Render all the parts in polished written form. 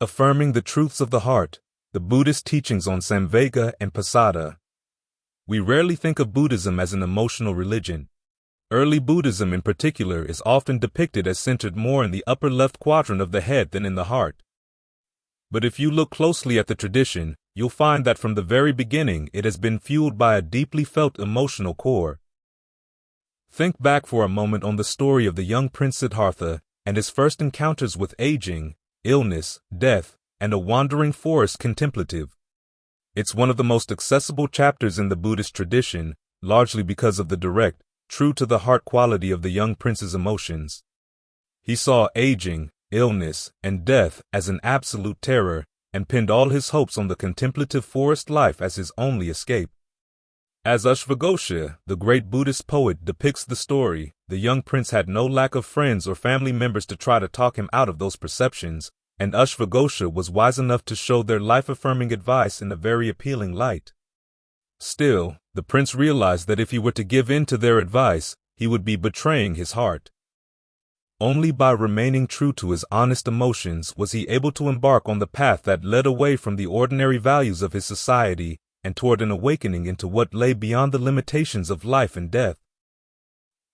Affirming the truths of the heart, the Buddhist teachings on samvega and pasada. We rarely think of Buddhism as an emotional religion. Early Buddhism in particular is often depicted as centered more in the upper left quadrant of the head than in the heart. But if you look closely at the tradition, you'll find that from the very beginning it has been fueled by a deeply felt emotional core. Think back for a moment on the story of the young Prince Siddhartha and his first encounters with aging, illness, death, and a wandering forest contemplative. It's one of the most accessible chapters in the Buddhist tradition, largely because of the direct, true-to-the-heart quality of the young prince's emotions. He saw aging, illness, and death as an absolute terror, and pinned all his hopes on the contemplative forest life as his only escape. As Ashvaghosha, the great Buddhist poet, depicts the story, the young prince had no lack of friends or family members to try to talk him out of those perceptions, and Ashvaghosha was wise enough to show their life-affirming advice in a very appealing light. Still, the prince realized that if he were to give in to their advice, he would be betraying his heart. Only by remaining true to his honest emotions was he able to embark on the path that led away from the ordinary values of his society and toward an awakening into what lay beyond the limitations of life and death.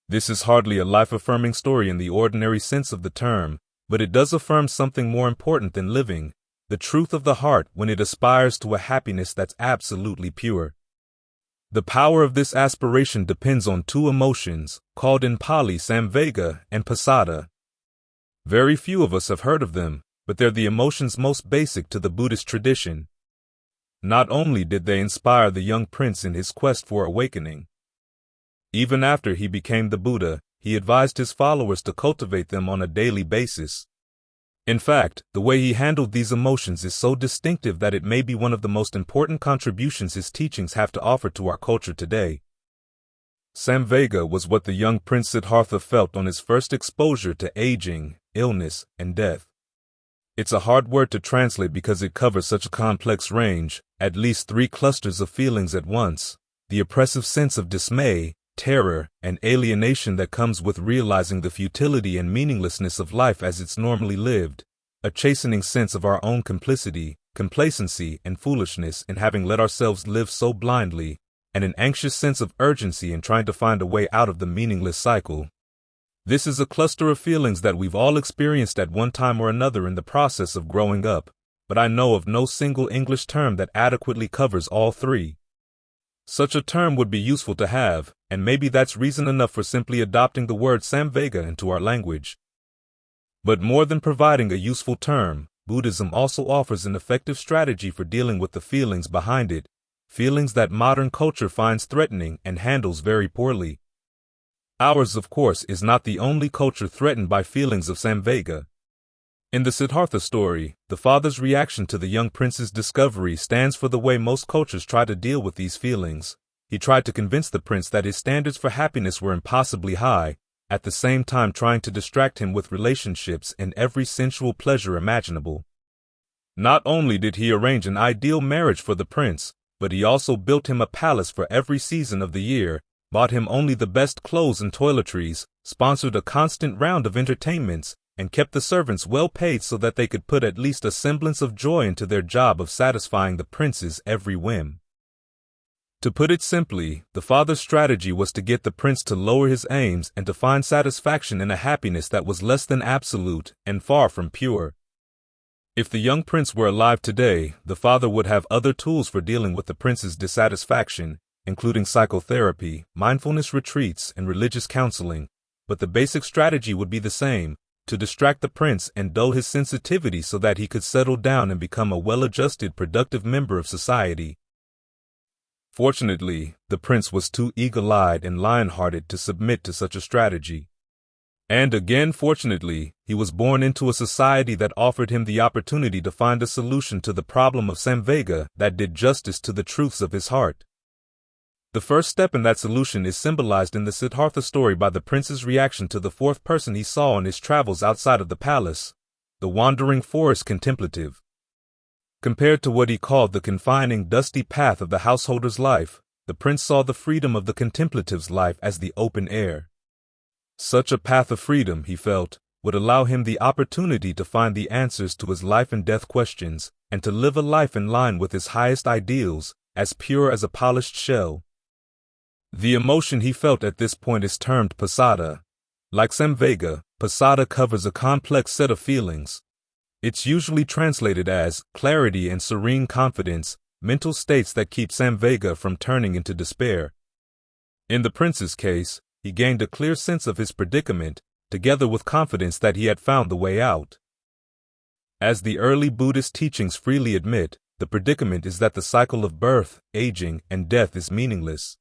This is hardly a life-affirming story in the ordinary sense of the term, but it does affirm something more important than living, the truth of the heart when it aspires to a happiness that's absolutely pure. The power of this aspiration depends on two emotions, called in Pali samvega and pasada. Very few of us have heard of them, but they're the emotions most basic to the Buddhist tradition. Not only did they inspire the young prince in his quest for awakening. Even after he became the Buddha, he advised his followers to cultivate them on a daily basis. In fact, the way he handled these emotions is so distinctive that it may be one of the most important contributions his teachings have to offer to our culture today. Samvega was what the young Prince Siddhartha felt on his first exposure to aging, illness, and death. It's a hard word to translate because it covers such a complex range, at least 3 clusters of feelings at once: the oppressive sense of dismay, terror, and alienation that comes with realizing the futility and meaninglessness of life as it's normally lived, a chastening sense of our own complicity, complacency, and foolishness in having let ourselves live so blindly, and an anxious sense of urgency in trying to find a way out of the meaningless cycle. This is a cluster of feelings that we've all experienced at one time or another in the process of growing up, but I know of no single English term that adequately covers all 3. Such a term would be useful to have, and maybe that's reason enough for simply adopting the word samvega into our language. But more than providing a useful term, Buddhism also offers an effective strategy for dealing with the feelings behind it, feelings that modern culture finds threatening and handles very poorly. Ours, of course, is not the only culture threatened by feelings of samvega. In the Siddhartha story, the father's reaction to the young prince's discovery stands for the way most cultures try to deal with these feelings. He tried to convince the prince that his standards for happiness were impossibly high, at the same time trying to distract him with relationships and every sensual pleasure imaginable. Not only did he arrange an ideal marriage for the prince, but he also built him a palace for every season of the year, bought him only the best clothes and toiletries, sponsored a constant round of entertainments, and kept the servants well paid so that they could put at least a semblance of joy into their job of satisfying the prince's every whim. To put it simply, the father's strategy was to get the prince to lower his aims and to find satisfaction in a happiness that was less than absolute and far from pure. If the young prince were alive today, the father would have other tools for dealing with the prince's dissatisfaction, including psychotherapy, mindfulness retreats, and religious counseling, but the basic strategy would be the same: to distract the prince and dull his sensitivity so that he could settle down and become a well-adjusted, productive member of society. Fortunately, the prince was too eagle-eyed and lion-hearted to submit to such a strategy. And again, fortunately, he was born into a society that offered him the opportunity to find a solution to the problem of samvega that did justice to the truths of his heart. The first step in that solution is symbolized in the Siddhartha story by the prince's reaction to the 4th person he saw on his travels outside of the palace, the wandering forest contemplative. Compared to what he called the confining, dusty path of the householder's life, the prince saw the freedom of the contemplative's life as the open air. Such a path of freedom, he felt, would allow him the opportunity to find the answers to his life and death questions, and to live a life in line with his highest ideals, as pure as a polished shell. The emotion he felt at this point is termed pasada. Like samvega, pasada covers a complex set of feelings. It's usually translated as clarity and serene confidence, mental states that keep samvega from turning into despair. In the prince's case, he gained a clear sense of his predicament, together with confidence that he had found the way out. As the early Buddhist teachings freely admit, the predicament is that the cycle of birth, aging, and death is meaningless.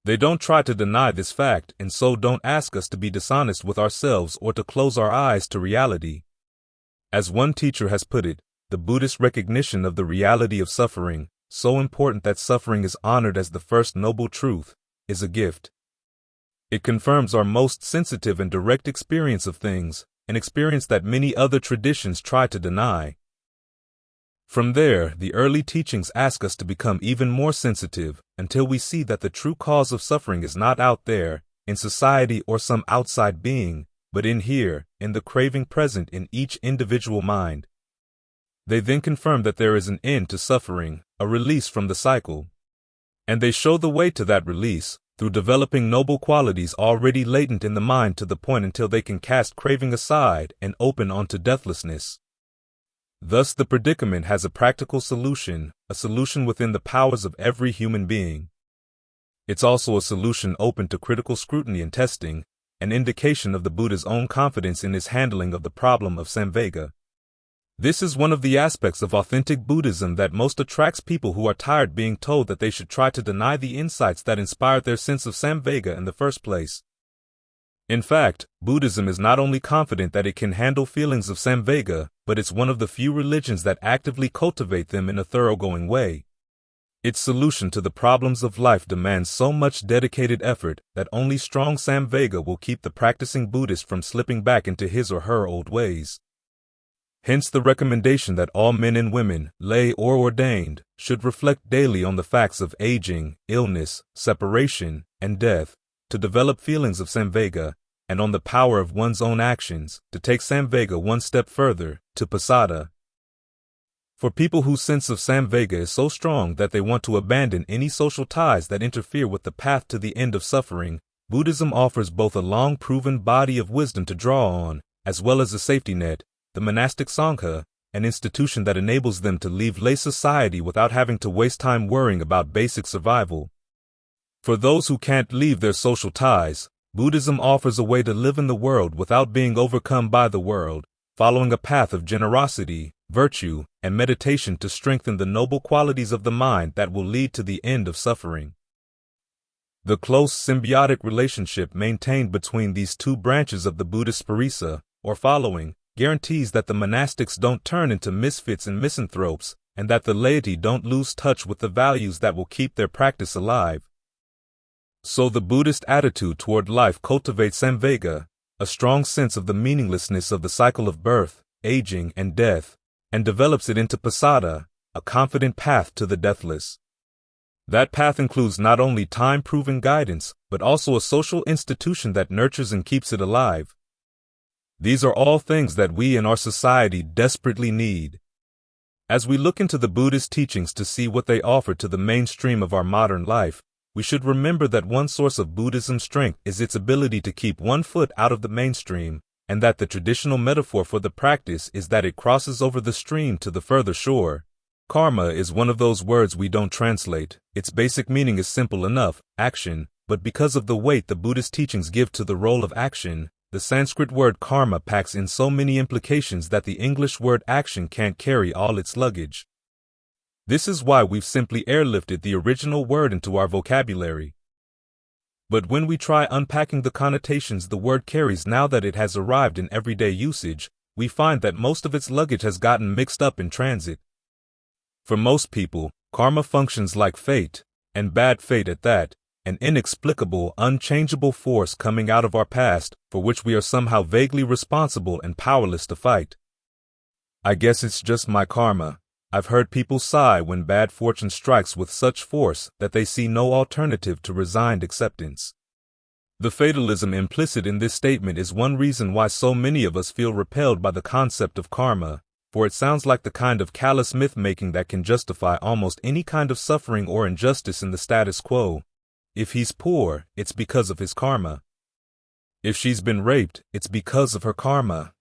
They don't try to deny this fact, and so don't ask us to be dishonest with ourselves or to close our eyes to reality. As one teacher has put it, the Buddhist recognition of the reality of suffering, so important that suffering is honored as the first noble truth, is a gift. It confirms our most sensitive and direct experience of things, an experience that many other traditions try to deny. From there, the early teachings ask us to become even more sensitive until we see that the true cause of suffering is not out there, in society or some outside being, but in here, in the craving present in each individual mind. They then confirm that there is an end to suffering, a release from the cycle. And they show the way to that release, through developing noble qualities already latent in the mind to the point until they can cast craving aside and open onto deathlessness. Thus the predicament has a practical solution, a solution within the powers of every human being. It's also a solution open to critical scrutiny and testing, an indication of the Buddha's own confidence in his handling of the problem of samvega. This is one of the aspects of authentic Buddhism that most attracts people who are tired being told that they should try to deny the insights that inspired their sense of samvega in the first place. In fact, Buddhism is not only confident that it can handle feelings of samvega, but it's one of the few religions that actively cultivate them in a thoroughgoing way. Its solution to the problems of life demands so much dedicated effort that only strong samvega will keep the practicing Buddhist from slipping back into his or her old ways. Hence the recommendation that all men and women, lay or ordained, should reflect daily on the facts of aging, illness, separation, and death, to develop feelings of samvega, and on the power of one's own actions, to take samvega one step further, to pasada. For people whose sense of samvega is so strong that they want to abandon any social ties that interfere with the path to the end of suffering, Buddhism offers both a long-proven body of wisdom to draw on, as well as a safety net, the monastic sangha, an institution that enables them to leave lay society without having to waste time worrying about basic survival. For those who can't leave their social ties, Buddhism offers a way to live in the world without being overcome by the world, following a path of generosity, virtue, and meditation to strengthen the noble qualities of the mind that will lead to the end of suffering. The close symbiotic relationship maintained between these two branches of the Buddhist parisa, or following, guarantees that the monastics don't turn into misfits and misanthropes, and that the laity don't lose touch with the values that will keep their practice alive. So the Buddhist attitude toward life cultivates samvega, a strong sense of the meaninglessness of the cycle of birth, aging, and death, and develops it into pasada, a confident path to the deathless. That path includes not only time-proven guidance, but also a social institution that nurtures and keeps it alive. These are all things that we in our society desperately need. As we look into the Buddhist teachings to see what they offer to the mainstream of our modern life, we should remember that one source of Buddhism's strength is its ability to keep one foot out of the mainstream, and that the traditional metaphor for the practice is that it crosses over the stream to the further shore. Karma is one of those words we don't translate. Its basic meaning is simple enough, action, but because of the weight the Buddhist teachings give to the role of action, the Sanskrit word karma packs in so many implications that the English word action can't carry all its luggage. This is why we've simply airlifted the original word into our vocabulary. But when we try unpacking the connotations the word carries now that it has arrived in everyday usage, we find that most of its luggage has gotten mixed up in transit. For most people, karma functions like fate, and bad fate at that, an inexplicable, unchangeable force coming out of our past, for which we are somehow vaguely responsible and powerless to fight. I guess it's just my karma. I've heard people sigh when bad fortune strikes with such force that they see no alternative to resigned acceptance. The fatalism implicit in this statement is one reason why so many of us feel repelled by the concept of karma, for it sounds like the kind of callous myth-making that can justify almost any kind of suffering or injustice in the status quo. If he's poor, it's because of his karma. If she's been raped, it's because of her karma.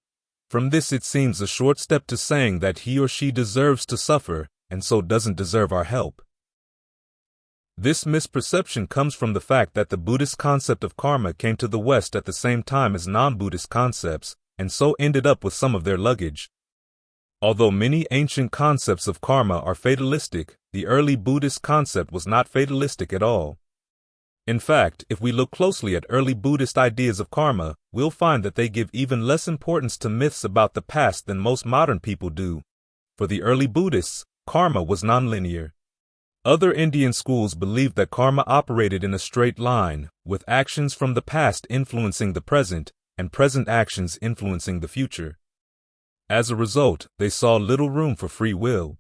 From this it seems a short step to saying that he or she deserves to suffer, and so doesn't deserve our help. This misperception comes from the fact that the Buddhist concept of karma came to the West at the same time as non-Buddhist concepts, and so ended up with some of their luggage. Although many ancient concepts of karma are fatalistic, the early Buddhist concept was not fatalistic at all. In fact, if we look closely at early Buddhist ideas of karma, we'll find that they give even less importance to myths about the past than most modern people do. For the early Buddhists, karma was nonlinear. Other Indian schools believed that karma operated in a straight line, with actions from the past influencing the present, and present actions influencing the future. As a result, they saw little room for free will.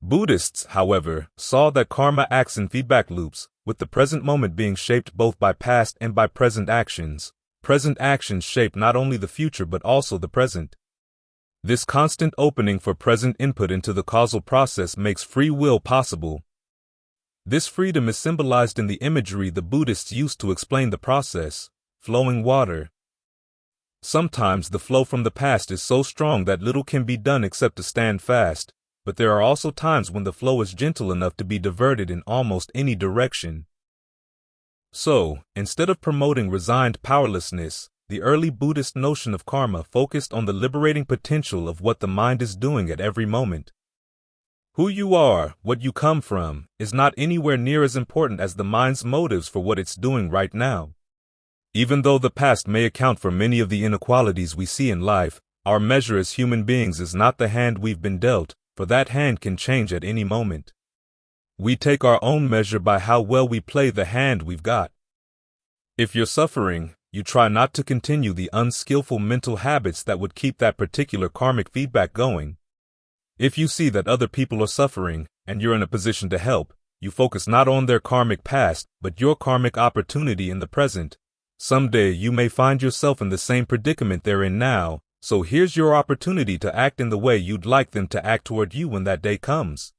Buddhists, however, saw that karma acts in feedback loops, with the present moment being shaped both by past and by present actions. Present actions shape not only the future but also the present. This constant opening for present input into the causal process makes free will possible. This freedom is symbolized in the imagery the Buddhists used to explain the process: flowing water. Sometimes the flow from the past is so strong that little can be done except to stand fast, but there are also times when the flow is gentle enough to be diverted in almost any direction. So, instead of promoting resigned powerlessness, the early Buddhist notion of karma focused on the liberating potential of what the mind is doing at every moment. Who you are, what you come from, is not anywhere near as important as the mind's motives for what it's doing right now. Even though the past may account for many of the inequalities we see in life, our measure as human beings is not the hand we've been dealt, for that hand can change at any moment. We take our own measure by how well we play the hand we've got. If you're suffering, you try not to continue the unskillful mental habits that would keep that particular karmic feedback going. If you see that other people are suffering, and you're in a position to help, you focus not on their karmic past, but your karmic opportunity in the present. Someday you may find yourself in the same predicament they're in now, so here's your opportunity to act in the way you'd like them to act toward you when that day comes.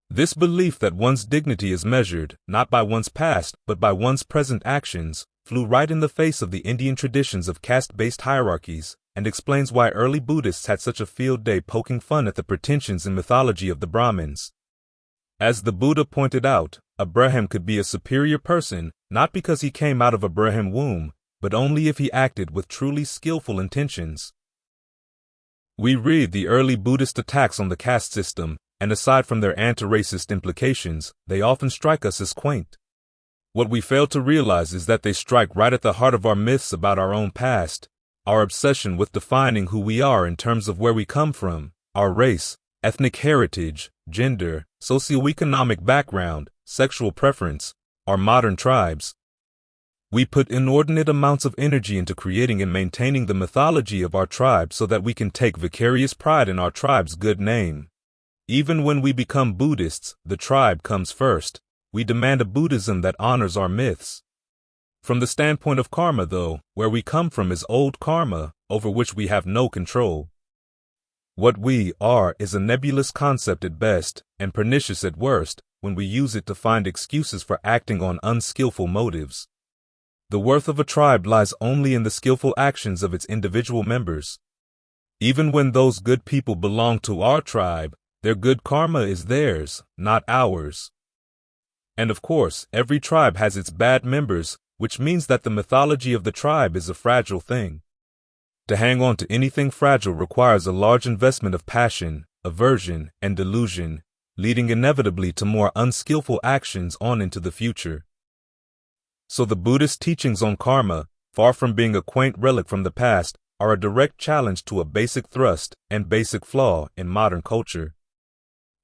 This belief that one's dignity is measured, not by one's past, but by one's present actions, flew right in the face of the Indian traditions of caste-based hierarchies, and explains why early Buddhists had such a field day poking fun at the pretensions and mythology of the Brahmins. As the Buddha pointed out, a Brahmin could be a superior person, not because he came out of a Brahmin womb, but only if he acted with truly skillful intentions. We read the early Buddhist attacks on the caste system, and aside from their anti-racist implications, they often strike us as quaint. What we fail to realize is that they strike right at the heart of our myths about our own past, our obsession with defining who we are in terms of where we come from, our race, ethnic heritage, gender, socioeconomic background, sexual preference, our modern tribes. We put inordinate amounts of energy into creating and maintaining the mythology of our tribe so that we can take vicarious pride in our tribe's good name. Even when we become Buddhists, the tribe comes first. We demand a Buddhism that honors our myths. From the standpoint of karma, though, where we come from is old karma, over which we have no control. What we are is a nebulous concept at best, and pernicious at worst, when we use it to find excuses for acting on unskillful motives. The worth of a tribe lies only in the skillful actions of its individual members. Even when those good people belong to our tribe, their good karma is theirs, not ours. And of course, every tribe has its bad members, which means that the mythology of the tribe is a fragile thing. To hang on to anything fragile requires a large investment of passion, aversion, and delusion, leading inevitably to more unskillful actions on into the future. So the Buddhist teachings on karma, far from being a quaint relic from the past, are a direct challenge to a basic thrust and basic flaw in modern culture.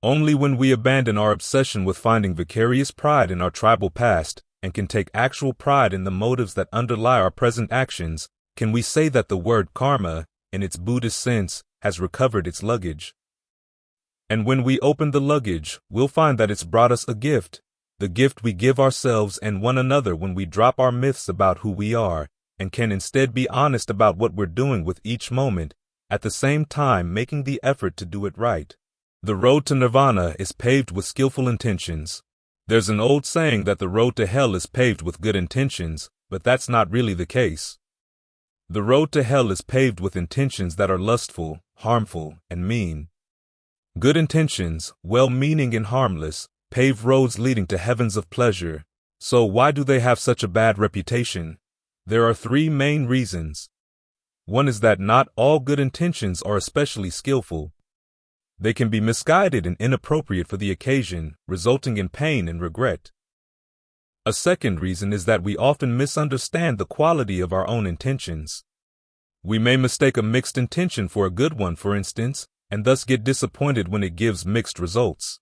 Only when we abandon our obsession with finding vicarious pride in our tribal past and can take actual pride in the motives that underlie our present actions can we say that the word karma, in its Buddhist sense, has recovered its luggage. And when we open the luggage, we'll find that it's brought us a gift, the gift we give ourselves and one another when we drop our myths about who we are, and can instead be honest about what we're doing with each moment, at the same time making the effort to do it right. The road to Nirvana is paved with skillful intentions. There's an old saying that the road to hell is paved with good intentions, but that's not really the case. The road to hell is paved with intentions that are lustful, harmful, and mean. Good intentions, well-meaning and harmless, pave roads leading to heavens of pleasure. So why do they have such a bad reputation? There are three main reasons. One is that not all good intentions are especially skillful. They can be misguided and inappropriate for the occasion, resulting in pain and regret. A second reason is that we often misunderstand the quality of our own intentions. We may mistake a mixed intention for a good one, for instance, and thus get disappointed when it gives mixed results.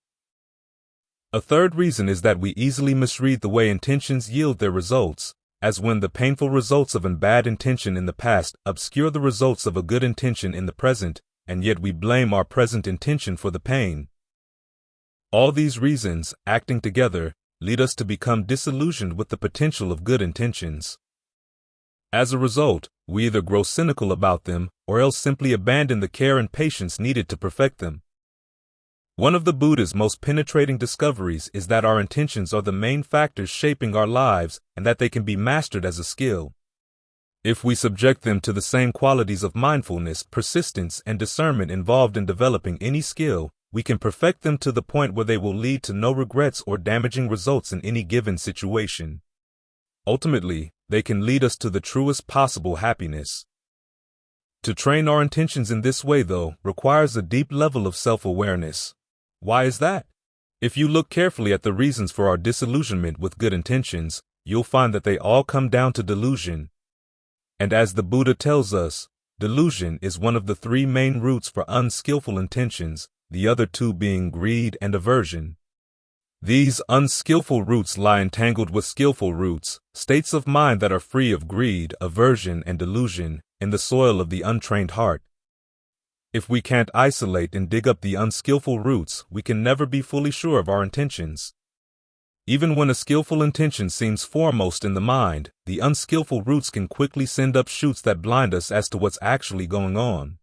A third reason is that we easily misread the way intentions yield their results, as when the painful results of a bad intention in the past obscure the results of a good intention in the present, and yet we blame our present intention for the pain. All these reasons, acting together, lead us to become disillusioned with the potential of good intentions. As a result, we either grow cynical about them or else simply abandon the care and patience needed to perfect them. One of the Buddha's most penetrating discoveries is that our intentions are the main factors shaping our lives and that they can be mastered as a skill. If we subject them to the same qualities of mindfulness, persistence, and discernment involved in developing any skill, we can perfect them to the point where they will lead to no regrets or damaging results in any given situation. Ultimately, they can lead us to the truest possible happiness. To train our intentions in this way, though, requires a deep level of self-awareness. Why is that? If you look carefully at the reasons for our disillusionment with good intentions, you'll find that they all come down to delusion. And as the Buddha tells us, delusion is one of the three main roots for unskillful intentions, the other two being greed and aversion. These unskillful roots lie entangled with skillful roots, states of mind that are free of greed, aversion, and delusion, in the soil of the untrained heart. If we can't isolate and dig up the unskillful roots, we can never be fully sure of our intentions. Even when a skillful intention seems foremost in the mind, the unskillful roots can quickly send up shoots that blind us as to what's actually going on.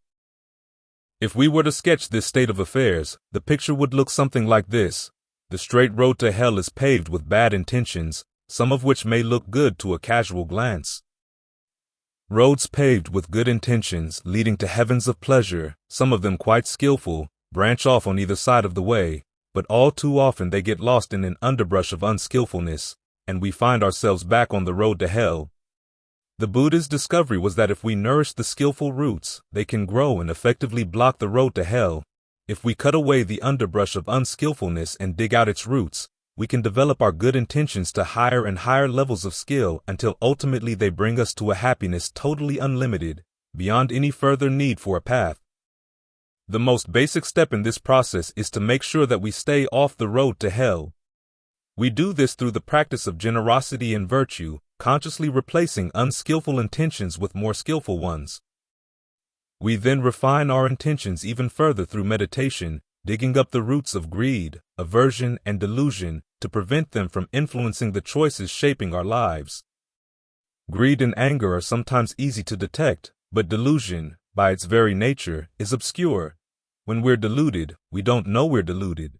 If we were to sketch this state of affairs, the picture would look something like this. The straight road to hell is paved with bad intentions, some of which may look good to a casual glance. Roads paved with good intentions, leading to heavens of pleasure, some of them quite skillful, branch off on either side of the way, but all too often they get lost in an underbrush of unskillfulness, and we find ourselves back on the road to hell. The Buddha's discovery was that if we nourish the skillful roots, they can grow and effectively block the road to hell. If we cut away the underbrush of unskillfulness and dig out its roots, we can develop our good intentions to higher and higher levels of skill until ultimately they bring us to a happiness totally unlimited, beyond any further need for a path. The most basic step in this process is to make sure that we stay off the road to hell. We do this through the practice of generosity and virtue, consciously replacing unskillful intentions with more skillful ones. We then refine our intentions even further through meditation, digging up the roots of greed, aversion, and delusion to prevent them from influencing the choices shaping our lives. Greed and anger are sometimes easy to detect, but delusion, by its very nature, is obscure. When we're deluded, we don't know we're deluded.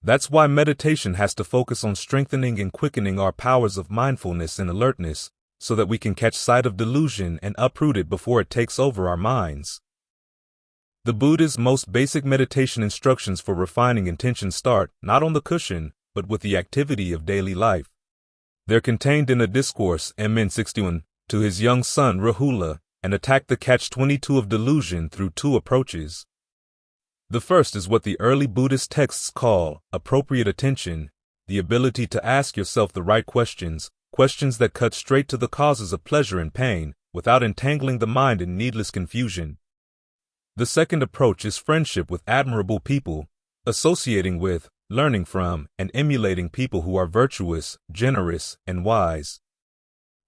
That's why meditation has to focus on strengthening and quickening our powers of mindfulness and alertness, so that we can catch sight of delusion and uproot it before it takes over our minds. The Buddha's most basic meditation instructions for refining intention start not on the cushion, but with the activity of daily life. They're contained in a discourse, MN 61, to his young son Rahula, and attack the catch-22 of delusion through two approaches. The first is what the early Buddhist texts call appropriate attention, the ability to ask yourself the right questions, questions that cut straight to the causes of pleasure and pain, without entangling the mind in needless confusion. The second approach is friendship with admirable people, associating with, learning from, and emulating people who are virtuous, generous, and wise.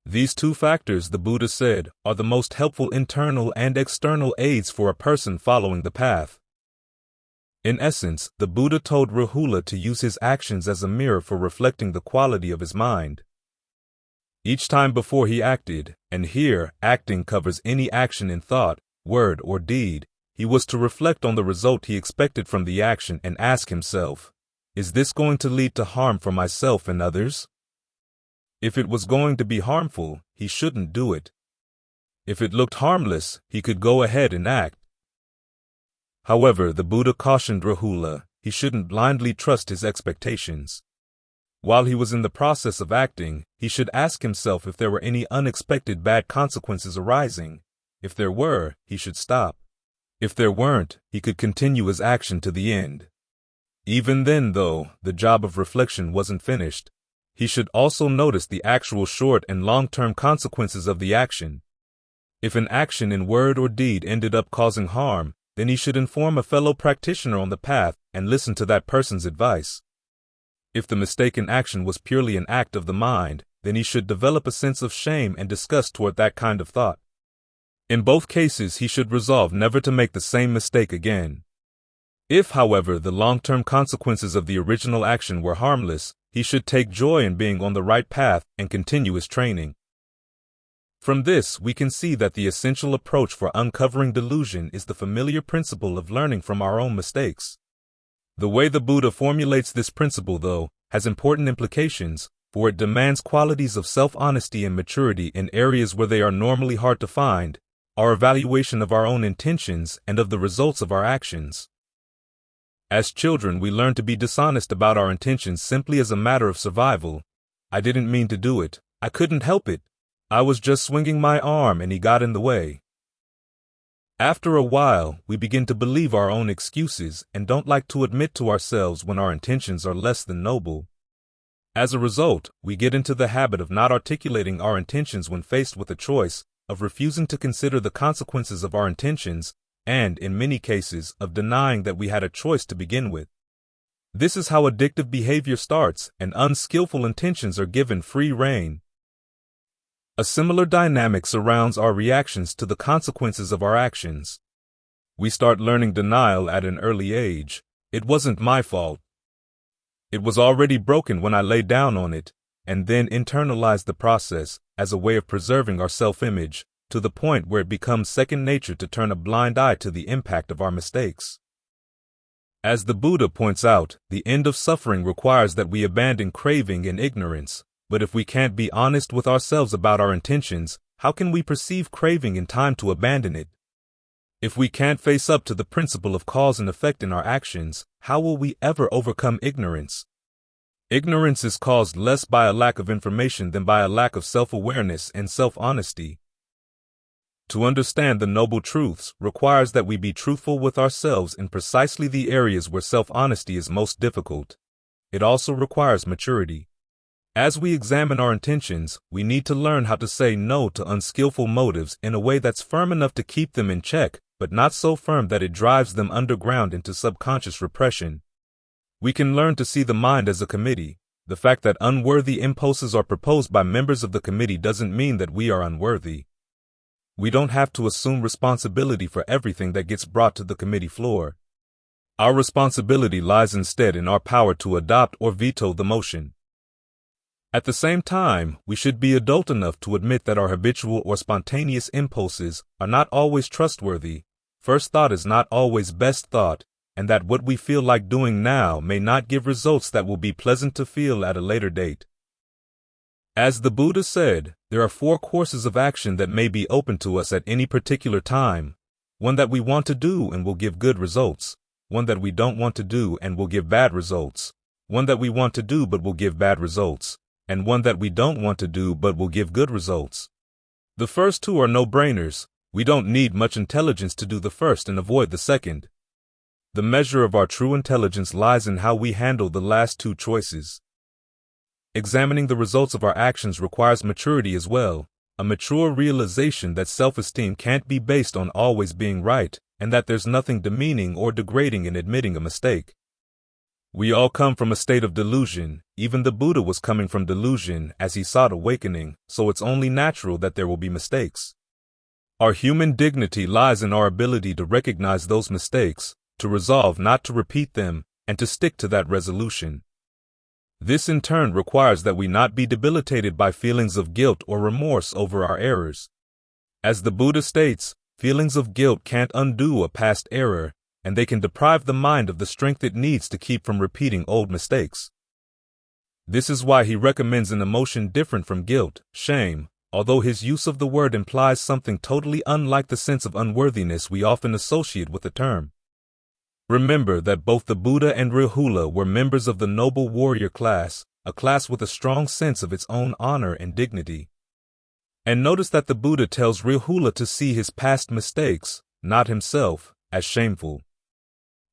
These two factors, the Buddha said, are the most helpful internal and external aids for a person following the path. In essence, the Buddha told Rahula to use his actions as a mirror for reflecting the quality of his mind. Each time before he acted, and here acting covers any action in thought, word, or deed, he was to reflect on the result he expected from the action and ask himself, is this going to lead to harm for myself and others? If it was going to be harmful, he shouldn't do it. If it looked harmless, he could go ahead and act. However, the Buddha cautioned Rahula he shouldn't blindly trust his expectations. While he was in the process of acting, he should ask himself if there were any unexpected bad consequences arising. If there were, he should stop. If there weren't, he could continue his action to the end. Even then, though, the job of reflection wasn't finished. He should also notice the actual short and long-term consequences of the action. If an action in word or deed ended up causing harm, then he should inform a fellow practitioner on the path and listen to that person's advice. If the mistaken action was purely an act of the mind, then he should develop a sense of shame and disgust toward that kind of thought. In both cases, he should resolve never to make the same mistake again. If, however, the long-term consequences of the original action were harmless, he should take joy in being on the right path and continue his training. From this, we can see that the essential approach for uncovering delusion is the familiar principle of learning from our own mistakes. The way the Buddha formulates this principle, though, has important implications, for it demands qualities of self-honesty and maturity in areas where they are normally hard to find, our evaluation of our own intentions and of the results of our actions. As children, we learn to be dishonest about our intentions simply as a matter of survival. I didn't mean to do it. I couldn't help it. I was just swinging my arm and he got in the way. After a while, we begin to believe our own excuses and don't like to admit to ourselves when our intentions are less than noble. As a result, we get into the habit of not articulating our intentions when faced with a choice, of refusing to consider the consequences of our intentions, and, in many cases, of denying that we had a choice to begin with. This is how addictive behavior starts, and unskillful intentions are given free rein. A similar dynamic surrounds our reactions to the consequences of our actions. We start learning denial at an early age. It wasn't my fault. It was already broken when I lay down on it, and then internalize the process as a way of preserving our self-image, to the point where it becomes second nature to turn a blind eye to the impact of our mistakes. As the Buddha points out, the end of suffering requires that we abandon craving and ignorance. But if we can't be honest with ourselves about our intentions, how can we perceive craving in time to abandon it? If we can't face up to the principle of cause and effect in our actions, how will we ever overcome ignorance? Ignorance is caused less by a lack of information than by a lack of self-awareness and self-honesty. To understand the noble truths requires that we be truthful with ourselves in precisely the areas where self-honesty is most difficult. It also requires maturity. As we examine our intentions, we need to learn how to say no to unskillful motives in a way that's firm enough to keep them in check, but not so firm that it drives them underground into subconscious repression. We can learn to see the mind as a committee. The fact that unworthy impulses are proposed by members of the committee doesn't mean that we are unworthy. We don't have to assume responsibility for everything that gets brought to the committee floor. Our responsibility lies instead in our power to adopt or veto the motion. At the same time, we should be adult enough to admit that our habitual or spontaneous impulses are not always trustworthy, first thought is not always best thought, and that what we feel like doing now may not give results that will be pleasant to feel at a later date. As the Buddha said, there are 4 courses of action that may be open to us at any particular time: one that we want to do and will give good results, one that we don't want to do and will give bad results, one that we want to do but will give bad results, and one that we don't want to do but will give good results. The first 2 are no-brainers. We don't need much intelligence to do the first and avoid the second. The measure of our true intelligence lies in how we handle the last 2 choices. Examining the results of our actions requires maturity as well, a mature realization that self-esteem can't be based on always being right, and that there's nothing demeaning or degrading in admitting a mistake. We all come from a state of delusion. Even the Buddha was coming from delusion as he sought awakening, so it's only natural that there will be mistakes. Our human dignity lies in our ability to recognize those mistakes, to resolve not to repeat them, and to stick to that resolution. This in turn requires that we not be debilitated by feelings of guilt or remorse over our errors. As the Buddha states, feelings of guilt can't undo a past error, and they can deprive the mind of the strength it needs to keep from repeating old mistakes. This is why he recommends an emotion different from guilt, shame, although his use of the word implies something totally unlike the sense of unworthiness we often associate with the term. Remember that both the Buddha and Rahula were members of the noble warrior class, a class with a strong sense of its own honor and dignity. And notice that the Buddha tells Rahula to see his past mistakes, not himself, as shameful.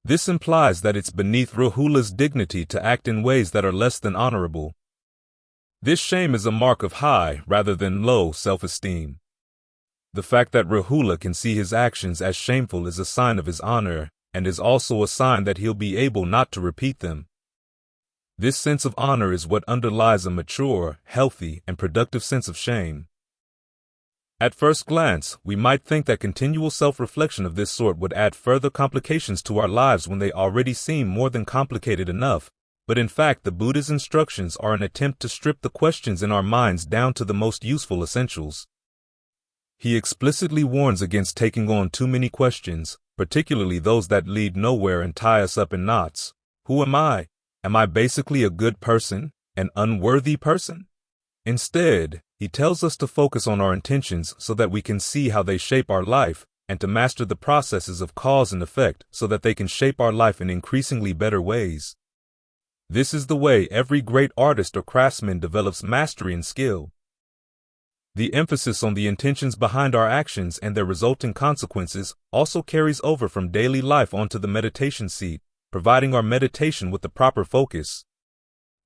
This implies that it's beneath Rahula's dignity to act in ways that are less than honorable. This shame is a mark of high rather than low self-esteem. The fact that Rahula can see his actions as shameful is a sign of his honor, and is also a sign that he'll be able not to repeat them. This sense of honor is what underlies a mature, healthy, and productive sense of shame. At first glance, we might think that continual self-reflection of this sort would add further complications to our lives when they already seem more than complicated enough, but in fact the Buddha's instructions are an attempt to strip the questions in our minds down to the most useful essentials. He explicitly warns against taking on too many questions, particularly those that lead nowhere and tie us up in knots. Who am I? Am I basically a good person, an unworthy person? Instead, he tells us to focus on our intentions so that we can see how they shape our life, and to master the processes of cause and effect so that they can shape our life in increasingly better ways. This is the way every great artist or craftsman develops mastery and skill. The emphasis on the intentions behind our actions and their resulting consequences also carries over from daily life onto the meditation seat, providing our meditation with the proper focus.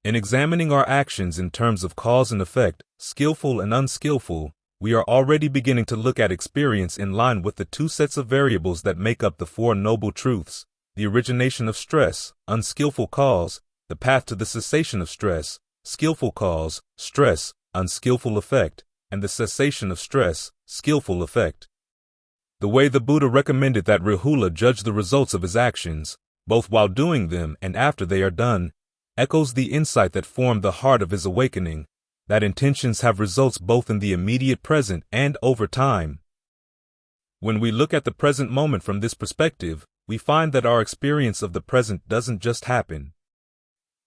In examining our actions in terms of cause and effect, skillful and unskillful, we are already beginning to look at experience in line with the two sets of variables that make up the Four Noble Truths: the origination of stress, unskillful cause; the path to the cessation of stress, skillful cause, stress, unskillful effect; and the cessation of stress, skillful effect. The way the Buddha recommended that Rahula judge the results of his actions, both while doing them and after they are done, echoes the insight that formed the heart of his awakening, that intentions have results both in the immediate present and over time. When we look at the present moment from this perspective, we find that our experience of the present doesn't just happen.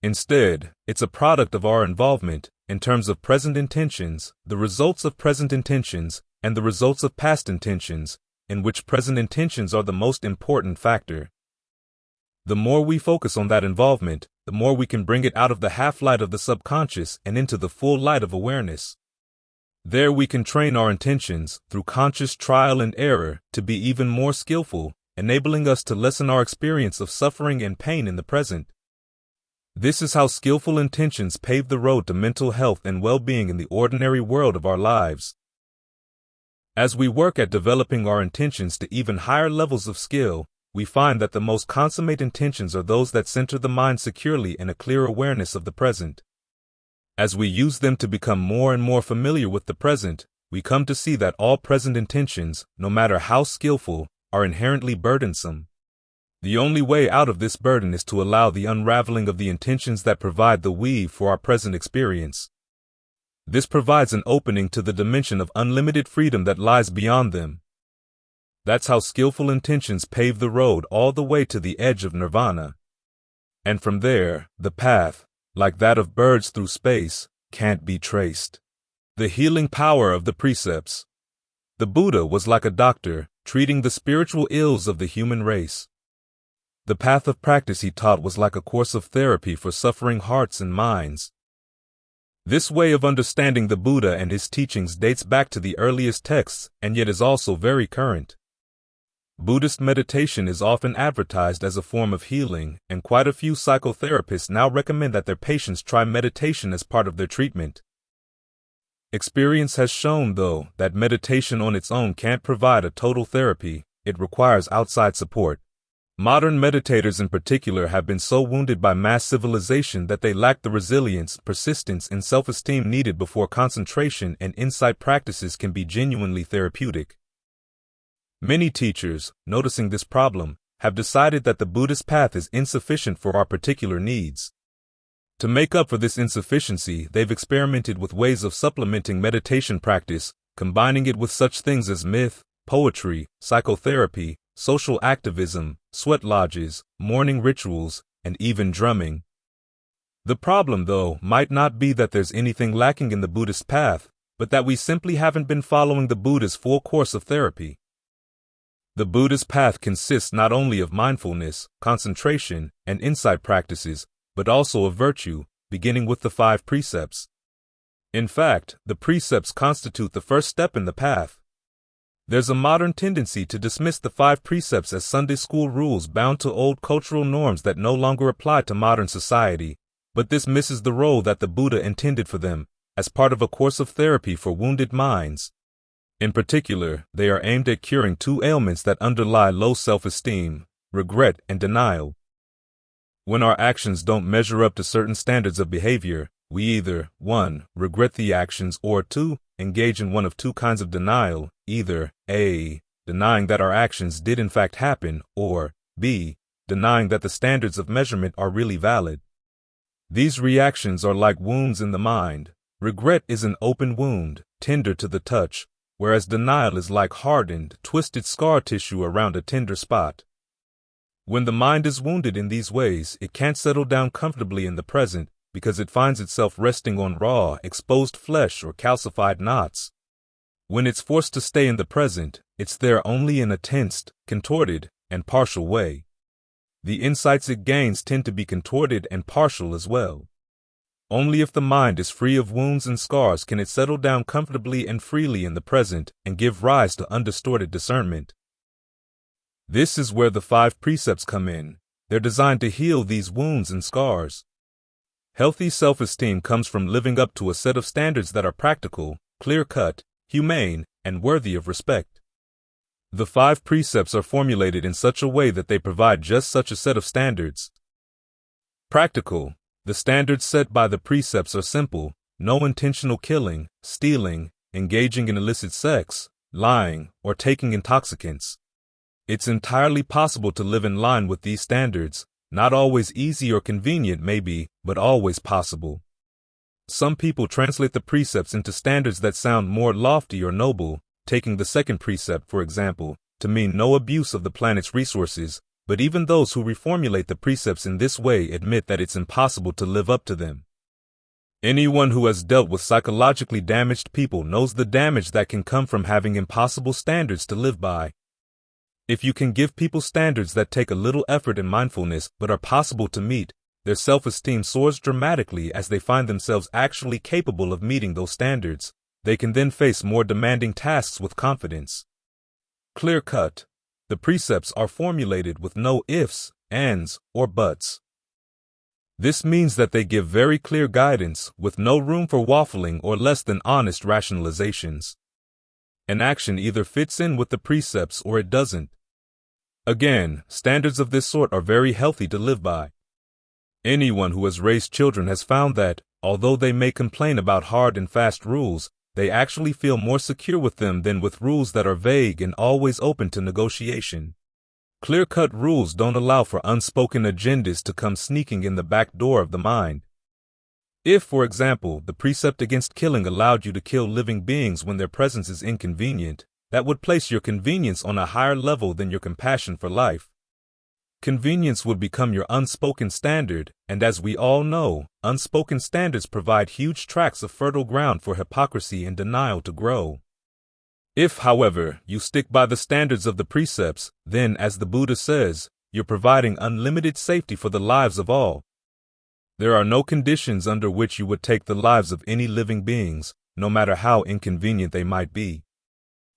Instead, it's a product of our involvement, in terms of present intentions, the results of present intentions, and the results of past intentions, in which present intentions are the most important factor. The more we focus on that involvement, the more we can bring it out of the half-light of the subconscious and into the full light of awareness. There we can train our intentions, through conscious trial and error, to be even more skillful, enabling us to lessen our experience of suffering and pain in the present. This is how skillful intentions pave the road to mental health and well-being in the ordinary world of our lives. As we work at developing our intentions to even higher levels of skill, we find that the most consummate intentions are those that center the mind securely in a clear awareness of the present. As we use them to become more and more familiar with the present, we come to see that all present intentions, no matter how skillful, are inherently burdensome. The only way out of this burden is to allow the unraveling of the intentions that provide the weave for our present experience. This provides an opening to the dimension of unlimited freedom that lies beyond them. That's how skillful intentions pave the road all the way to the edge of Nirvana. And from there, the path, like that of birds through space, can't be traced. The healing power of the precepts. The Buddha was like a doctor, treating the spiritual ills of the human race. The path of practice he taught was like a course of therapy for suffering hearts and minds. This way of understanding the Buddha and his teachings dates back to the earliest texts and yet is also very current. Buddhist meditation is often advertised as a form of healing, and quite a few psychotherapists now recommend that their patients try meditation as part of their treatment. Experience has shown, though, that meditation on its own can't provide a total therapy. It requires outside support. Modern meditators in particular have been so wounded by mass civilization that they lack the resilience, persistence, and self-esteem needed before concentration and insight practices can be genuinely therapeutic. Many teachers, noticing this problem, have decided that the Buddhist path is insufficient for our particular needs. To make up for this insufficiency, they've experimented with ways of supplementing meditation practice, combining it with such things as myth, poetry, psychotherapy, social activism, sweat lodges, morning rituals, and even drumming. The problem, though, might not be that there's anything lacking in the Buddhist path, but that we simply haven't been following the Buddha's full course of therapy. The Buddhist path consists not only of mindfulness, concentration, and insight practices, but also of virtue, beginning with the 5 precepts. In fact, the precepts constitute the first step in the path. There's a modern tendency to dismiss the 5 precepts as Sunday school rules bound to old cultural norms that no longer apply to modern society, but this misses the role that the Buddha intended for them, as part of a course of therapy for wounded minds. In particular, they are aimed at curing 2 ailments that underlie low self-esteem: regret and denial. When our actions don't measure up to certain standards of behavior, we either 1. Regret the actions, or 2. Engage in one of 2 kinds of denial, either A. Denying that our actions did in fact happen, or B. Denying that the standards of measurement are really valid. These reactions are like wounds in the mind. Regret is an open wound, tender to the touch, whereas denial is like hardened, twisted scar tissue around a tender spot. When the mind is wounded in these ways, it can't settle down comfortably in the present because it finds itself resting on raw, exposed flesh or calcified knots. When it's forced to stay in the present, it's there only in a tensed, contorted, and partial way. The insights it gains tend to be contorted and partial as well. Only if the mind is free of wounds and scars can it settle down comfortably and freely in the present and give rise to undistorted discernment. This is where the 5 precepts come in. They're designed to heal these wounds and scars. Healthy self-esteem comes from living up to a set of standards that are practical, clear-cut, humane, and worthy of respect. The 5 precepts are formulated in such a way that they provide just such a set of standards. Practical. The standards set by the precepts are simple: no intentional killing, stealing, engaging in illicit sex, lying, or taking intoxicants. It's entirely possible to live in line with these standards, not always easy or convenient maybe, but always possible. Some people translate the precepts into standards that sound more lofty or noble, taking the 2nd precept, for example, to mean no abuse of the planet's resources, but even those who reformulate the precepts in this way admit that it's impossible to live up to them. Anyone who has dealt with psychologically damaged people knows the damage that can come from having impossible standards to live by. If you can give people standards that take a little effort and mindfulness but are possible to meet, their self-esteem soars dramatically as they find themselves actually capable of meeting those standards. They can then face more demanding tasks with confidence. Clear-cut. The precepts are formulated with no ifs, ands, or buts. This means that they give very clear guidance, with no room for waffling or less than honest rationalizations. An action either fits in with the precepts or it doesn't. Again, standards of this sort are very healthy to live by. Anyone who has raised children has found that, although they may complain about hard and fast rules, they actually feel more secure with them than with rules that are vague and always open to negotiation. Clear-cut rules don't allow for unspoken agendas to come sneaking in the back door of the mind. If, for example, the precept against killing allowed you to kill living beings when their presence is inconvenient, that would place your convenience on a higher level than your compassion for life. Convenience would become your unspoken standard, and as we all know, unspoken standards provide huge tracts of fertile ground for hypocrisy and denial to grow. If, however, you stick by the standards of the precepts, then, as the Buddha says, you're providing unlimited safety for the lives of all. There are no conditions under which you would take the lives of any living beings, no matter how inconvenient they might be.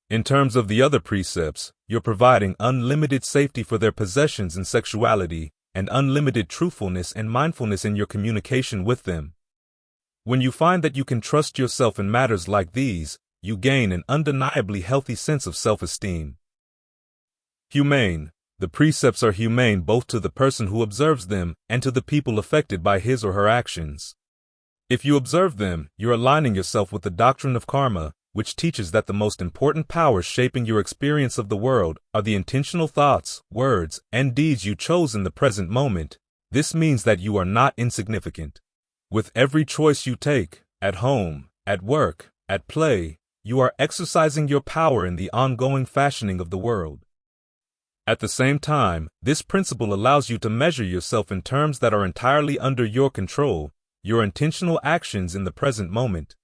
In terms of the other precepts, you're providing unlimited safety for their possessions and sexuality, and unlimited truthfulness and mindfulness in your communication with them. When you find that you can trust yourself in matters like these, you gain an undeniably healthy sense of self-esteem. Humane. The precepts are humane both to the person who observes them and to the people affected by his or her actions. If you observe them, you're aligning yourself with the doctrine of karma, which teaches that the most important powers shaping your experience of the world are the intentional thoughts, words, and deeds you chose in the present moment. This means that you are not insignificant. With every choice you take, at home, at work, at play, you are exercising your power in the ongoing fashioning of the world. At the same time, this principle allows you to measure yourself in terms that are entirely under your control, your intentional actions in the present moment.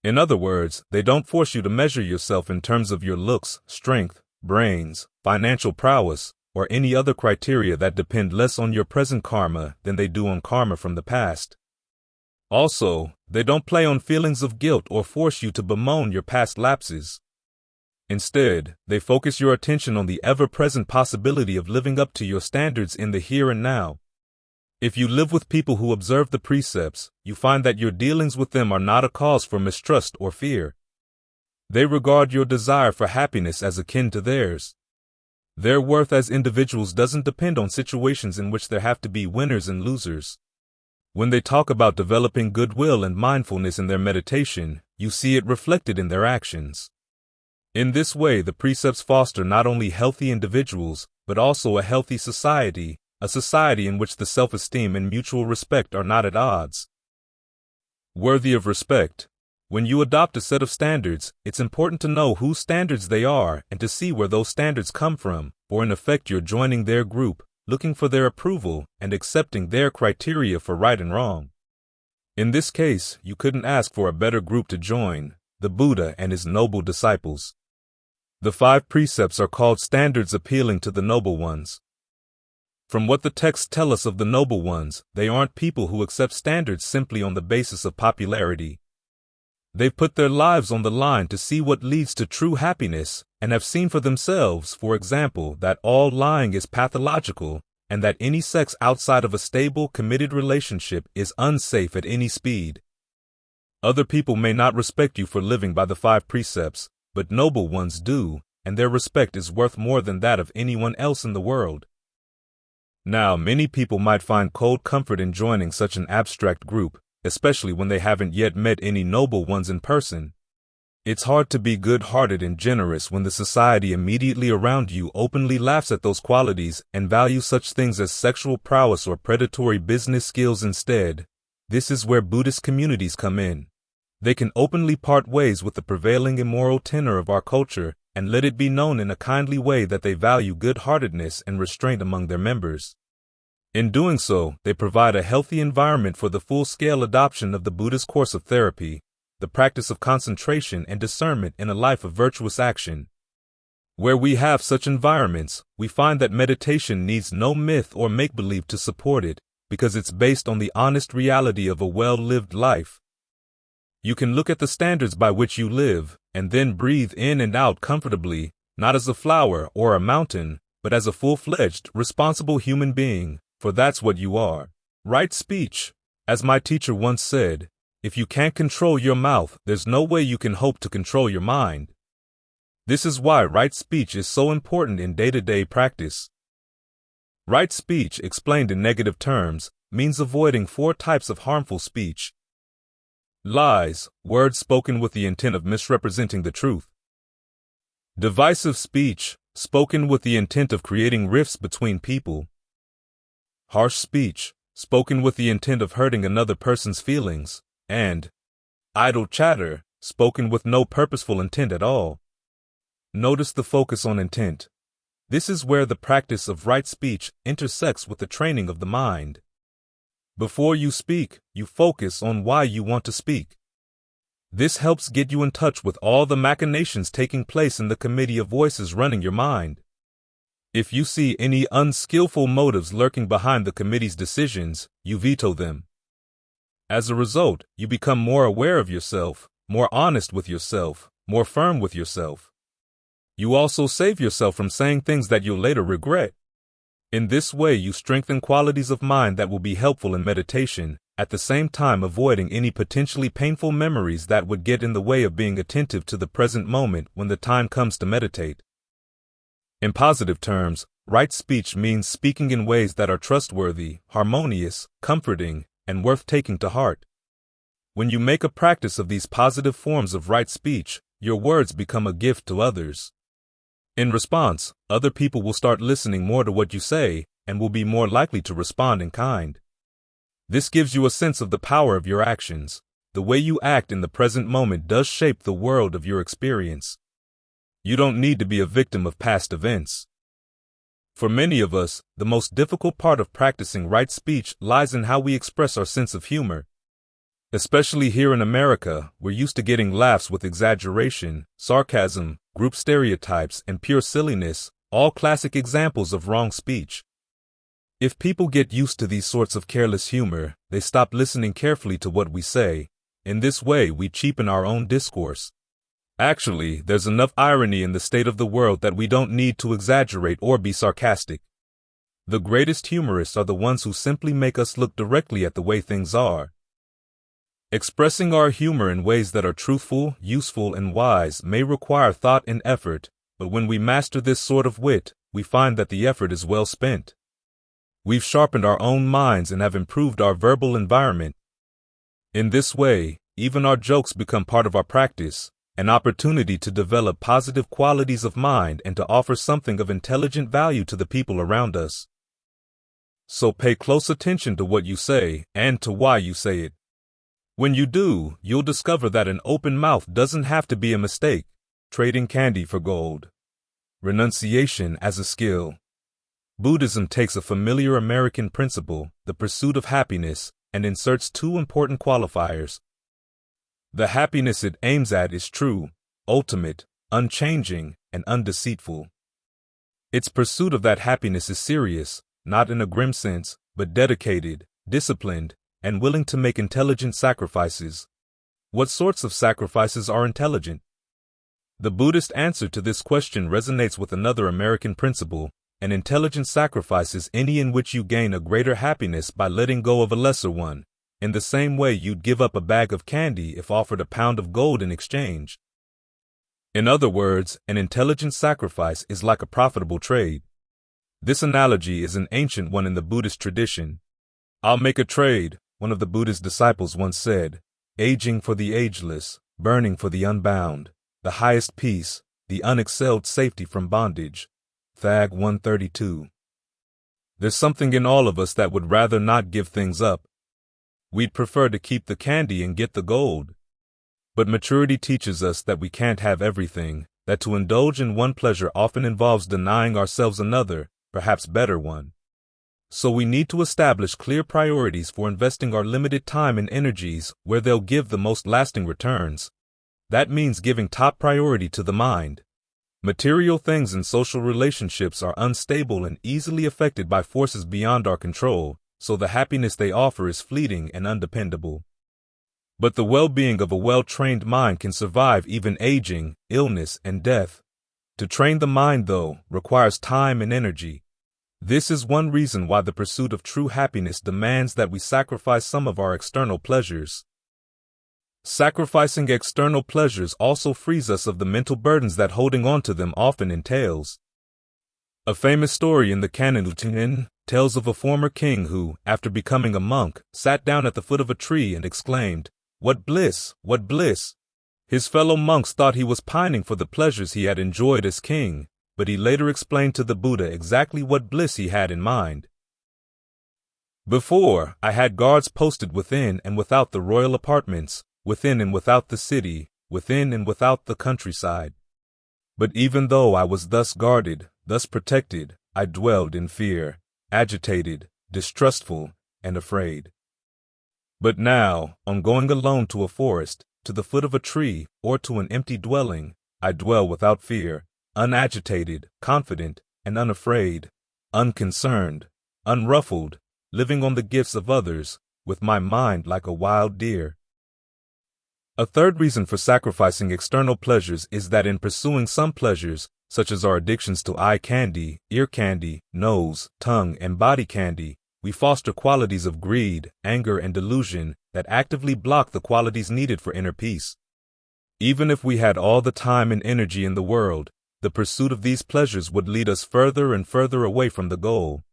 In other words, they don't force you to measure yourself in terms of your looks, strength, brains, financial prowess, or any other criteria that depend less on your present karma than they do on karma from the past. Also, they don't play on feelings of guilt or force you to bemoan your past lapses. Instead, they focus your attention on the ever-present possibility of living up to your standards in the here and now. If you live with people who observe the precepts, you find that your dealings with them are not a cause for mistrust or fear. They regard your desire for happiness as akin to theirs. Their worth as individuals doesn't depend on situations in which there have to be winners and losers. When they talk about developing goodwill and mindfulness in their meditation, you see it reflected in their actions. In this way, the precepts foster not only healthy individuals, but also a healthy society, a society in which the self-esteem and mutual respect are not at odds. Worthy of respect. When you adopt a set of standards, it's important to know whose standards they are and to see where those standards come from, for in effect you're joining their group, looking for their approval, and accepting their criteria for right and wrong. In this case, you couldn't ask for a better group to join, the Buddha and his noble disciples. The 5 precepts are called standards appealing to the noble ones. From what the texts tell us of the noble ones, they aren't people who accept standards simply on the basis of popularity. They've put their lives on the line to see what leads to true happiness, and have seen for themselves, for example, that all lying is pathological, and that any sex outside of a stable, committed relationship is unsafe at any speed. Other people may not respect you for living by the 5 precepts, but noble ones do, and their respect is worth more than that of anyone else in the world. Now, many people might find cold comfort in joining such an abstract group, especially when they haven't yet met any noble ones in person. It's hard to be good-hearted and generous when the society immediately around you openly laughs at those qualities and values such things as sexual prowess or predatory business skills instead. This is where Buddhist communities come in. They can openly part ways with the prevailing immoral tenor of our culture and let it be known in a kindly way that they value good-heartedness and restraint among their members. In doing so, they provide a healthy environment for the full-scale adoption of the Buddhist course of therapy, the practice of concentration and discernment in a life of virtuous action. Where we have such environments, we find that meditation needs no myth or make-believe to support it, because it's based on the honest reality of a well-lived life. You can look at the standards by which you live, and then breathe in and out comfortably, not as a flower or a mountain, but as a full-fledged, responsible human being, for that's what you are. Right speech. As my teacher once said, if you can't control your mouth, there's no way you can hope to control your mind. This is why right speech is so important in day-to-day practice. Right speech, explained in negative terms, means avoiding 4 types of harmful speech. Lies, words spoken with the intent of misrepresenting the truth. Divisive speech, spoken with the intent of creating rifts between people. Harsh speech, spoken with the intent of hurting another person's feelings. And idle chatter, spoken with no purposeful intent at all. Notice the focus on intent. This is where the practice of right speech intersects with the training of the mind. Before you speak, you focus on why you want to speak. This helps get you in touch with all the machinations taking place in the committee of voices running your mind. If you see any unskillful motives lurking behind the committee's decisions, you veto them. As a result, you become more aware of yourself, more honest with yourself, more firm with yourself. You also save yourself from saying things that you'll later regret. In this way, you strengthen qualities of mind that will be helpful in meditation, at the same time avoiding any potentially painful memories that would get in the way of being attentive to the present moment when the time comes to meditate. In positive terms, right speech means speaking in ways that are trustworthy, harmonious, comforting, and worth taking to heart. When you make a practice of these positive forms of right speech, your words become a gift to others. In response, other people will start listening more to what you say and will be more likely to respond in kind. This gives you a sense of the power of your actions. The way you act in the present moment does shape the world of your experience. You don't need to be a victim of past events. For many of us, the most difficult part of practicing right speech lies in how we express our sense of humor. Especially here in America, we're used to getting laughs with exaggeration, sarcasm, group stereotypes, and pure silliness, all classic examples of wrong speech. If people get used to these sorts of careless humor, they stop listening carefully to what we say. In this way, we cheapen our own discourse. Actually, there's enough irony in the state of the world that we don't need to exaggerate or be sarcastic. The greatest humorists are the ones who simply make us look directly at the way things are. Expressing our humor in ways that are truthful, useful, and wise may require thought and effort, but when we master this sort of wit, we find that the effort is well spent. We've sharpened our own minds and have improved our verbal environment. In this way, even our jokes become part of our practice, an opportunity to develop positive qualities of mind and to offer something of intelligent value to the people around us. So pay close attention to what you say and to why you say it. When you do, you'll discover that an open mouth doesn't have to be a mistake. Trading candy for gold. Renunciation as a skill. Buddhism takes a familiar American principle, the pursuit of happiness, and inserts two important qualifiers. The happiness it aims at is true, ultimate, unchanging, and undeceitful. Its pursuit of that happiness is serious, not in a grim sense, but dedicated, disciplined, and willing to make intelligent sacrifices. What sorts of sacrifices are intelligent? The Buddhist answer to this question resonates with another American principle. An intelligent sacrifice is any in which you gain a greater happiness by letting go of a lesser one, in the same way you'd give up a bag of candy if offered a pound of gold in exchange. In other words, an intelligent sacrifice is like a profitable trade. This analogy is an ancient one in the Buddhist tradition. "I'll make a trade," one of the Buddha's disciples once said, "aging for the ageless, burning for the unbound, the highest peace, the unexcelled safety from bondage." Thag 132. There's something in all of us that would rather not give things up. We'd prefer to keep the candy and get the gold. But maturity teaches us that we can't have everything, that to indulge in one pleasure often involves denying ourselves another, perhaps better one. So we need to establish clear priorities for investing our limited time and energies where they'll give the most lasting returns. That means giving top priority to the mind. Material things and social relationships are unstable and easily affected by forces beyond our control, so the happiness they offer is fleeting and undependable. But the well-being of a well-trained mind can survive even aging, illness, and death. To train the mind, though, requires time and energy. This is one reason why the pursuit of true happiness demands that we sacrifice some of our external pleasures. Sacrificing external pleasures also frees us of the mental burdens that holding on to them often entails. A famous story in the canon Ṭhānissaro tells of a former king who, after becoming a monk, sat down at the foot of a tree and exclaimed, "What bliss! What bliss!" His fellow monks thought he was pining for the pleasures he had enjoyed as king, but he later explained to the Buddha exactly what bliss he had in mind. "Before, I had guards posted within and without the royal apartments, within and without the city, within and without the countryside. But even though I was thus guarded, thus protected, I dwelled in fear, agitated, distrustful, and afraid. But now, on going alone to a forest, to the foot of a tree, or to an empty dwelling, I dwell without fear, unagitated, confident, and unafraid, unconcerned, unruffled, living on the gifts of others, with my mind like a wild deer." A third reason for sacrificing external pleasures is that in pursuing some pleasures, such as our addictions to eye candy, ear candy, nose, tongue, and body candy, we foster qualities of greed, anger, and delusion that actively block the qualities needed for inner peace. Even if we had all the time and energy in the world, the pursuit of these pleasures would lead us further and further away from the goal.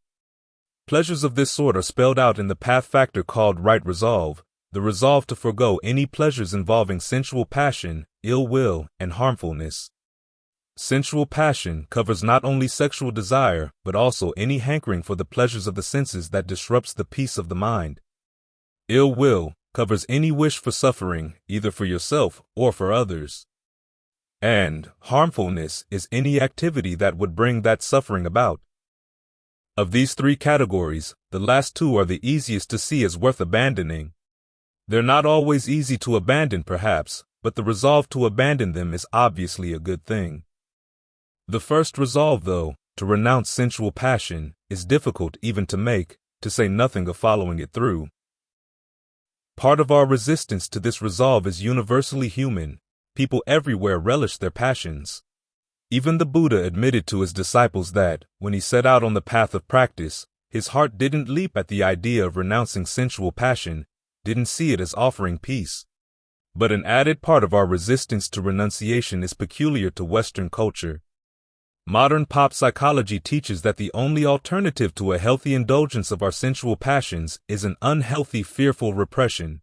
Pleasures of this sort are spelled out in the path factor called right resolve, the resolve to forego any pleasures involving sensual passion ill will, and harmfulness. Sensual passion covers not only sexual desire, but also any hankering for the pleasures of the senses that disrupts the peace of the mind. Ill will covers any wish for suffering, either for yourself or for others. And harmfulness is any activity that would bring that suffering about. Of these three categories, the last two are the easiest to see as worth abandoning. They're not always easy to abandon, perhaps, but the resolve to abandon them is obviously a good thing. The first resolve, though, to renounce sensual passion, is difficult even to make, to say nothing of following it through. Part of our resistance to this resolve is universally human. People everywhere relish their passions. Even the Buddha admitted to his disciples that, when he set out on the path of practice, his heart didn't leap at the idea of renouncing sensual passion, didn't see it as offering peace. But an added part of our resistance to renunciation is peculiar to Western culture. Modern pop psychology teaches that the only alternative to a healthy indulgence of our sensual passions is an unhealthy, fearful repression.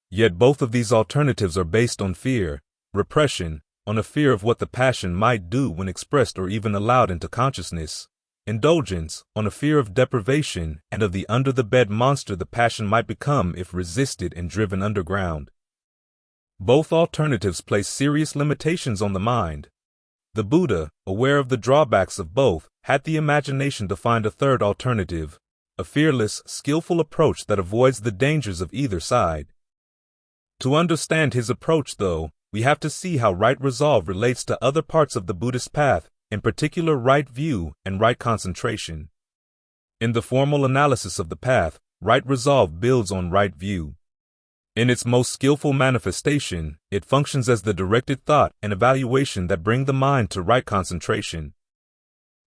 Yet both of these alternatives are based on fear, repression, on a fear of what the passion might do when expressed or even allowed into consciousness, indulgence, on a fear of deprivation and of the under-the-bed monster the passion might become if resisted and driven underground. Both alternatives place serious limitations on the mind. The Buddha, aware of the drawbacks of both, had the imagination to find a third alternative, a fearless, skillful approach that avoids the dangers of either side. To understand his approach, though, we have to see how right resolve relates to other parts of the Buddhist path, in particular right view and right concentration. In the formal analysis of the path, right resolve builds on right view. In its most skillful manifestation, it functions as the directed thought and evaluation that bring the mind to right concentration.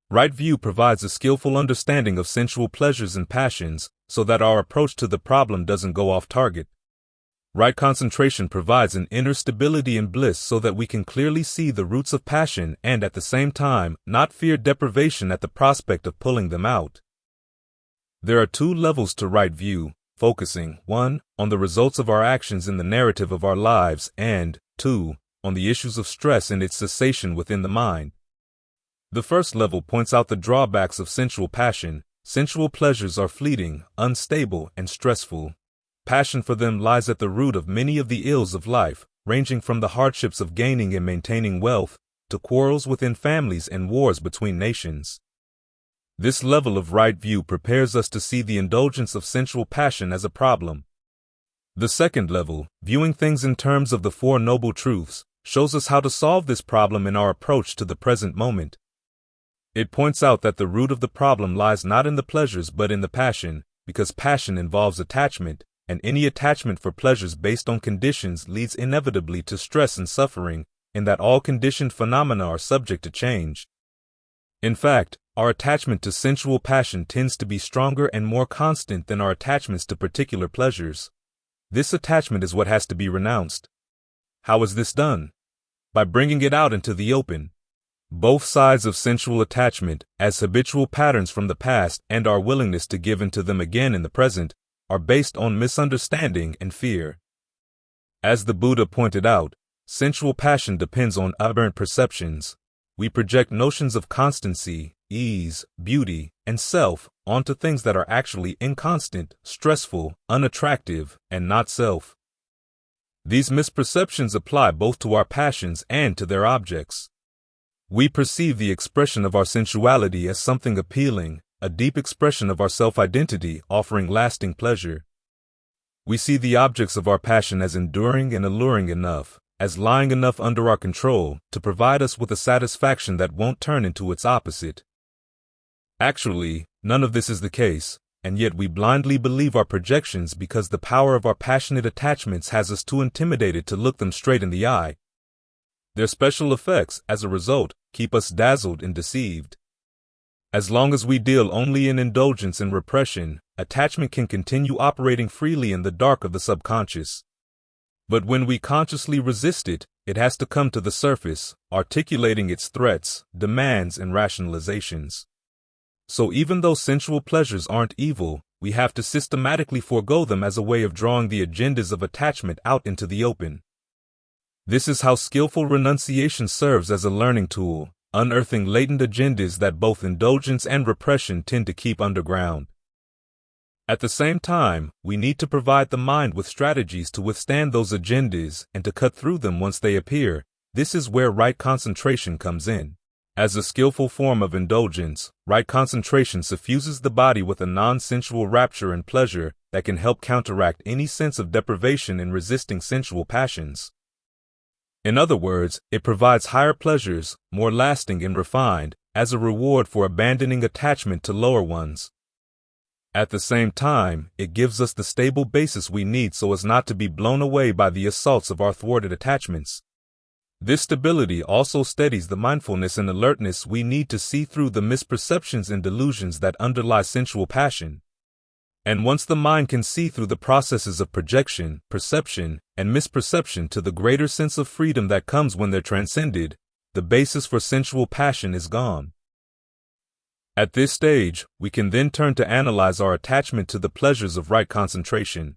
Right view provides a skillful understanding of sensual pleasures and passions, so that our approach to the problem doesn't go off target. Right concentration provides an inner stability and bliss so that we can clearly see the roots of passion and at the same time not fear deprivation at the prospect of pulling them out. There are two levels to right view, focusing, 1, on the results of our actions in the narrative of our lives and, 2, on the issues of stress and its cessation within the mind. The first level points out the drawbacks of sensual passion. Sensual pleasures are fleeting, unstable, and stressful. Passion for them lies at the root of many of the ills of life, ranging from the hardships of gaining and maintaining wealth, to quarrels within families and wars between nations. This level of right view prepares us to see the indulgence of sensual passion as a problem. The second level, viewing things in terms of the Four Noble Truths, shows us how to solve this problem in our approach to the present moment. It points out that the root of the problem lies not in the pleasures but in the passion, because passion involves attachment, and any attachment for pleasures based on conditions leads inevitably to stress and suffering, in that all conditioned phenomena are subject to change. In fact, our attachment to sensual passion tends to be stronger and more constant than our attachments to particular pleasures. This attachment is what has to be renounced. How is this done? By bringing it out into the open. Both sides of sensual attachment, as habitual patterns from the past and our willingness to give into them again in the present, are based on misunderstanding and fear. As the Buddha pointed out, sensual passion depends on aberrant perceptions. We project notions of constancy, ease, beauty, and self onto things that are actually inconstant, stressful, unattractive, and not self. These misperceptions apply both to our passions and to their objects. We perceive the expression of our sensuality as something appealing, a deep expression of our self-identity offering lasting pleasure. We see the objects of our passion as enduring and alluring enough, as lying enough under our control to provide us with a satisfaction that won't turn into its opposite. Actually, none of this is the case, and yet we blindly believe our projections because the power of our passionate attachments has us too intimidated to look them straight in the eye. Their special effects, as a result, keep us dazzled and deceived. As long as we deal only in indulgence and repression, attachment can continue operating freely in the dark of the subconscious. But when we consciously resist it, it has to come to the surface, articulating its threats, demands, and rationalizations. So even though sensual pleasures aren't evil, we have to systematically forego them as a way of drawing the agendas of attachment out into the open. This is how skillful renunciation serves as a learning tool, unearthing latent agendas that both indulgence and repression tend to keep underground. At the same time, we need to provide the mind with strategies to withstand those agendas and to cut through them once they appear. This is where right concentration comes in. As a skillful form of indulgence, right concentration suffuses the body with a non-sensual rapture and pleasure that can help counteract any sense of deprivation in resisting sensual passions. In other words, it provides higher pleasures, more lasting and refined, as a reward for abandoning attachment to lower ones. At the same time, it gives us the stable basis we need so as not to be blown away by the assaults of our thwarted attachments. This stability also steadies the mindfulness and alertness we need to see through the misperceptions and delusions that underlie sensual passion. And once the mind can see through the processes of projection, perception, and misperception to the greater sense of freedom that comes when they're transcended, the basis for sensual passion is gone. At this stage, we can then turn to analyze our attachment to the pleasures of right concentration.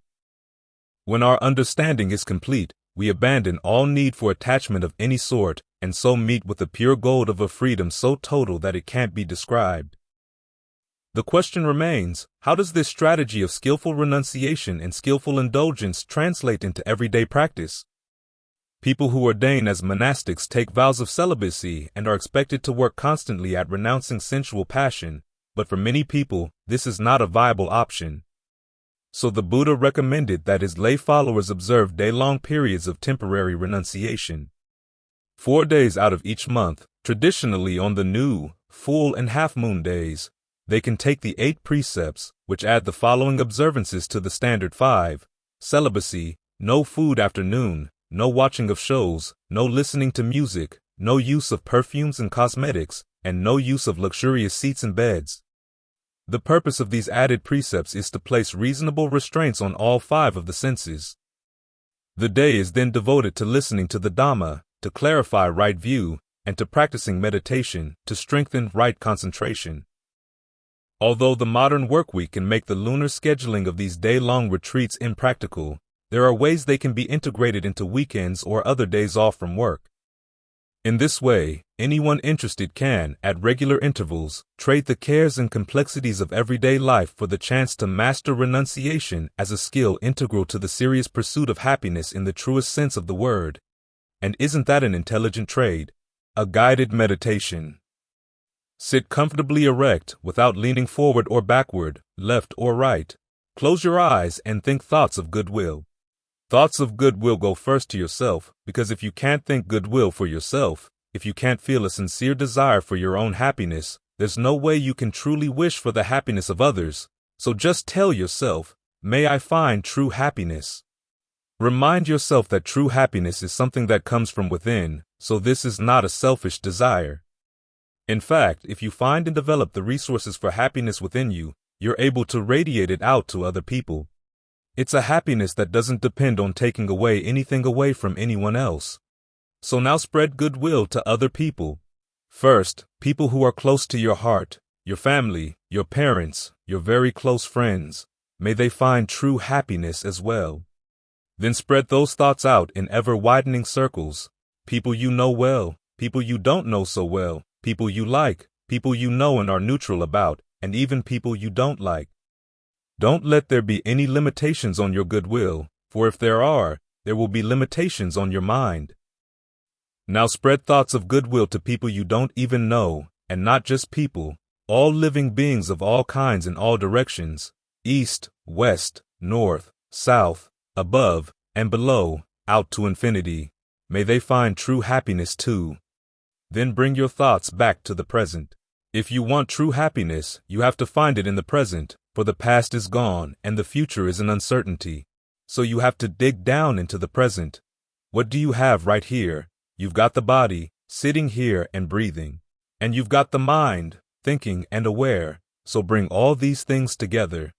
When our understanding is complete, we abandon all need for attachment of any sort, and so meet with the pure gold of a freedom so total that it can't be described. The question remains, how does this strategy of skillful renunciation and skillful indulgence translate into everyday practice? People who ordain as monastics take vows of celibacy and are expected to work constantly at renouncing sensual passion, but for many people, this is not a viable option. So the Buddha recommended that his lay followers observe day-long periods of temporary renunciation. 4 days out of each month, traditionally on the new, full, and half-moon days, they can take the 8 precepts, which add the following observances to the standard 5: celibacy, no food after noon, no watching of shows, no listening to music, no use of perfumes and cosmetics, and no use of luxurious seats and beds. The purpose of these added precepts is to place reasonable restraints on all 5 of the senses. The day is then devoted to listening to the Dhamma, to clarify right view, and to practicing meditation, to strengthen right concentration. Although the modern workweek can make the lunar scheduling of these day-long retreats impractical, there are ways they can be integrated into weekends or other days off from work. In this way, anyone interested can, at regular intervals, trade the cares and complexities of everyday life for the chance to master renunciation as a skill integral to the serious pursuit of happiness in the truest sense of the word. And isn't that an intelligent trade? A guided meditation. Sit comfortably erect without leaning forward or backward, left or right. Close your eyes and think thoughts of goodwill. Thoughts of goodwill go first to yourself, because if you can't think goodwill for yourself, if you can't feel a sincere desire for your own happiness, there's no way you can truly wish for the happiness of others. So just tell yourself, may I find true happiness. Remind yourself that true happiness is something that comes from within, so this is not a selfish desire. In fact, if you find and develop the resources for happiness within you, you're able to radiate it out to other people. It's a happiness that doesn't depend on taking away anything away from anyone else. So now spread goodwill to other people. First, people who are close to your heart, your family, your parents, your very close friends. May they find true happiness as well. Then spread those thoughts out in ever-widening circles. People you know well, people you don't know so well, people you like, people you know and are neutral about, and even people you don't like. Don't let there be any limitations on your goodwill, for if there are, there will be limitations on your mind. Now spread thoughts of goodwill to people you don't even know, and not just people, all living beings of all kinds in all directions, east, west, north, south, above, and below, out to infinity. May they find true happiness too. Then bring your thoughts back to the present. If you want true happiness, you have to find it in the present, for the past is gone and the future is an uncertainty. So you have to dig down into the present. What do you have right here? You've got the body, sitting here and breathing. And you've got the mind, thinking and aware. So bring all these things together.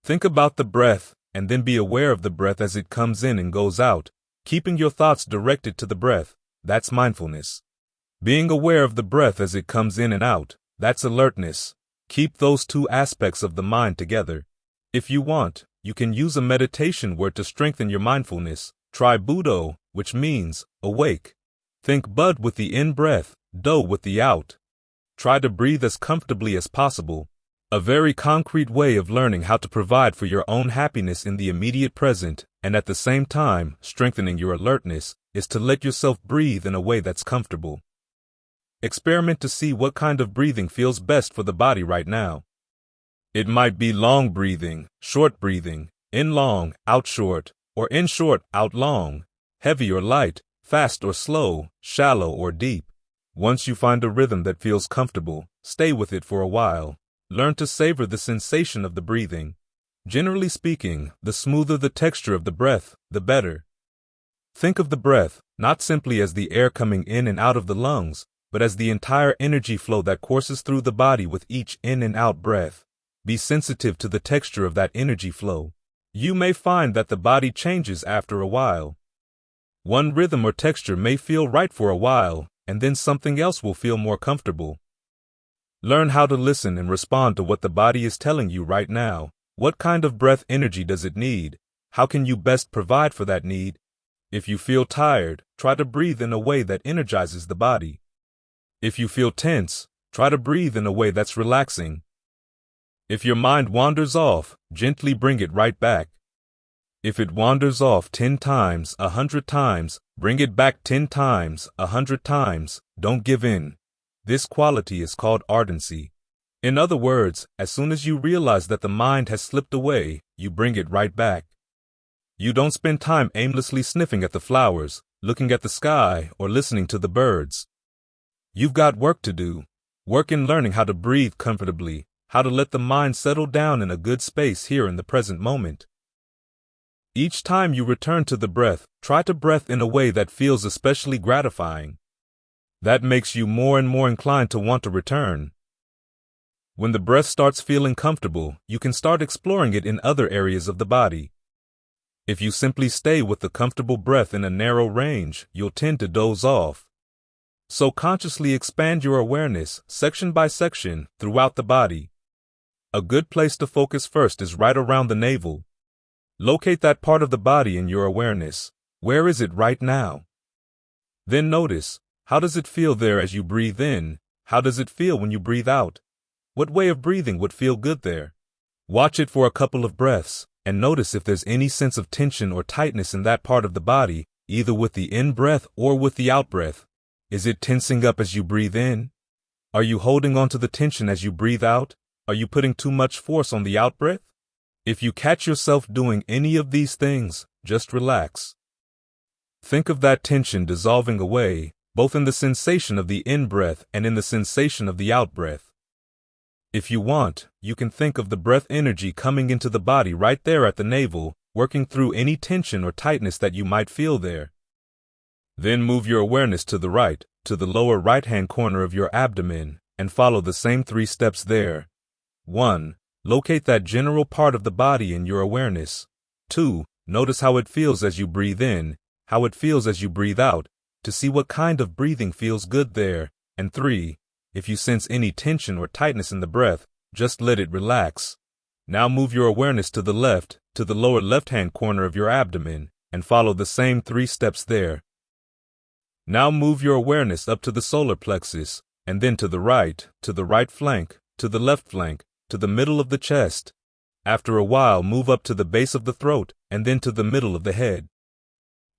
Think about the breath, and then be aware of the breath as it comes in and goes out, keeping your thoughts directed to the breath. That's mindfulness. Being aware of the breath as it comes in and out, that's alertness. Keep those two aspects of the mind together. If you want, you can use a meditation word to strengthen your mindfulness. Try Buddho, which means awake. Think bud with the in-breath, do with the out. Try to breathe as comfortably as possible. A very concrete way of learning how to provide for your own happiness in the immediate present, and at the same time strengthening your alertness, is to let yourself breathe in a way that's comfortable. Experiment to see what kind of breathing feels best for the body right now. It might be long breathing, short breathing, in long, out short, or in short, out long, heavy or light, fast or slow, shallow or deep. Once you find a rhythm that feels comfortable, stay with it for a while. Learn to savor the sensation of the breathing. Generally speaking, the smoother the texture of the breath, the better. Think of the breath, not simply as the air coming in and out of the lungs, but as the entire energy flow that courses through the body with each in and out breath. Be sensitive to the texture of that energy flow. You may find that the body changes after a while. One rhythm or texture may feel right for a while, and then something else will feel more comfortable. Learn how to listen and respond to what the body is telling you right now. What kind of breath energy does it need? How can you best provide for that need? If you feel tired, try to breathe in a way that energizes the body. If you feel tense, try to breathe in a way that's relaxing. If your mind wanders off, gently bring it right back. If it wanders off 10 times, 100 times, bring it back 10 times, 100 times. Don't give in. This quality is called ardency. In other words, as soon as you realize that the mind has slipped away, you bring it right back. You don't spend time aimlessly sniffing at the flowers, looking at the sky, or listening to the birds. You've got work to do. Work in learning how to breathe comfortably, how to let the mind settle down in a good space here in the present moment. Each time you return to the breath, try to breathe in a way that feels especially gratifying. That makes you more and more inclined to want to return. When the breath starts feeling comfortable, you can start exploring it in other areas of the body. If you simply stay with the comfortable breath in a narrow range, you'll tend to doze off. So consciously expand your awareness, section by section, throughout the body. A good place to focus first is right around the navel. Locate that part of the body in your awareness. Where is it right now? Then notice, how does it feel there as you breathe in? How does it feel when you breathe out? What way of breathing would feel good there? Watch it for a couple of breaths, and notice if there's any sense of tension or tightness in that part of the body, either with the in-breath or with the out-breath. Is it tensing up as you breathe in? Are you holding on to the tension as you breathe out? Are you putting too much force on the out-breath? If you catch yourself doing any of these things, just relax. Think of that tension dissolving away, both in the sensation of the in-breath and in the sensation of the out-breath. If you want, you can think of the breath energy coming into the body right there at the navel, working through any tension or tightness that you might feel there. Then move your awareness to the right, to the lower right-hand corner of your abdomen, and follow the same 3 steps there. 1. Locate that general part of the body in your awareness. 2. Notice how it feels as you breathe in, how it feels as you breathe out, to see what kind of breathing feels good there. And 3. If you sense any tension or tightness in the breath, just let it relax. Now move your awareness to the left, to the lower left-hand corner of your abdomen, and follow the same 3 steps there. Now move your awareness up to the solar plexus, and then to the right flank, to the left flank, to the middle of the chest. After a while, move up to the base of the throat, and then to the middle of the head.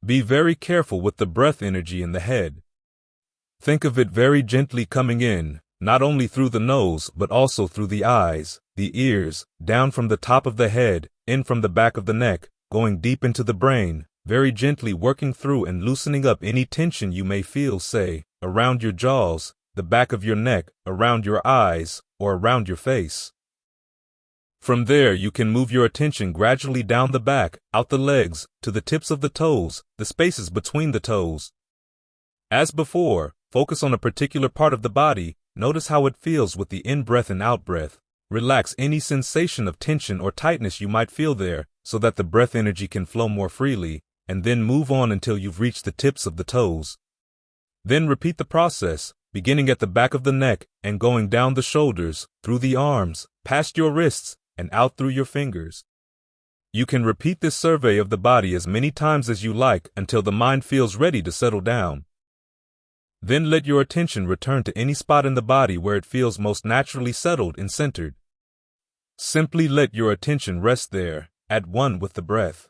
Be very careful with the breath energy in the head. Think of it very gently coming in, not only through the nose, but also through the eyes, the ears, down from the top of the head, in from the back of the neck, going deep into the brain, very gently working through and loosening up any tension you may feel, say, around your jaws, the back of your neck, around your eyes, or around your face. From there, you can move your attention gradually down the back, out the legs, to the tips of the toes, the spaces between the toes. As before, focus on a particular part of the body, notice how it feels with the in-breath and out-breath. Relax any sensation of tension or tightness you might feel there, so that the breath energy can flow more freely, and then move on until you've reached the tips of the toes. Then repeat the process, beginning at the back of the neck and going down the shoulders, through the arms, past your wrists, and out through your fingers. You can repeat this survey of the body as many times as you like until the mind feels ready to settle down. Then let your attention return to any spot in the body where it feels most naturally settled and centered. Simply let your attention rest there, at one with the breath.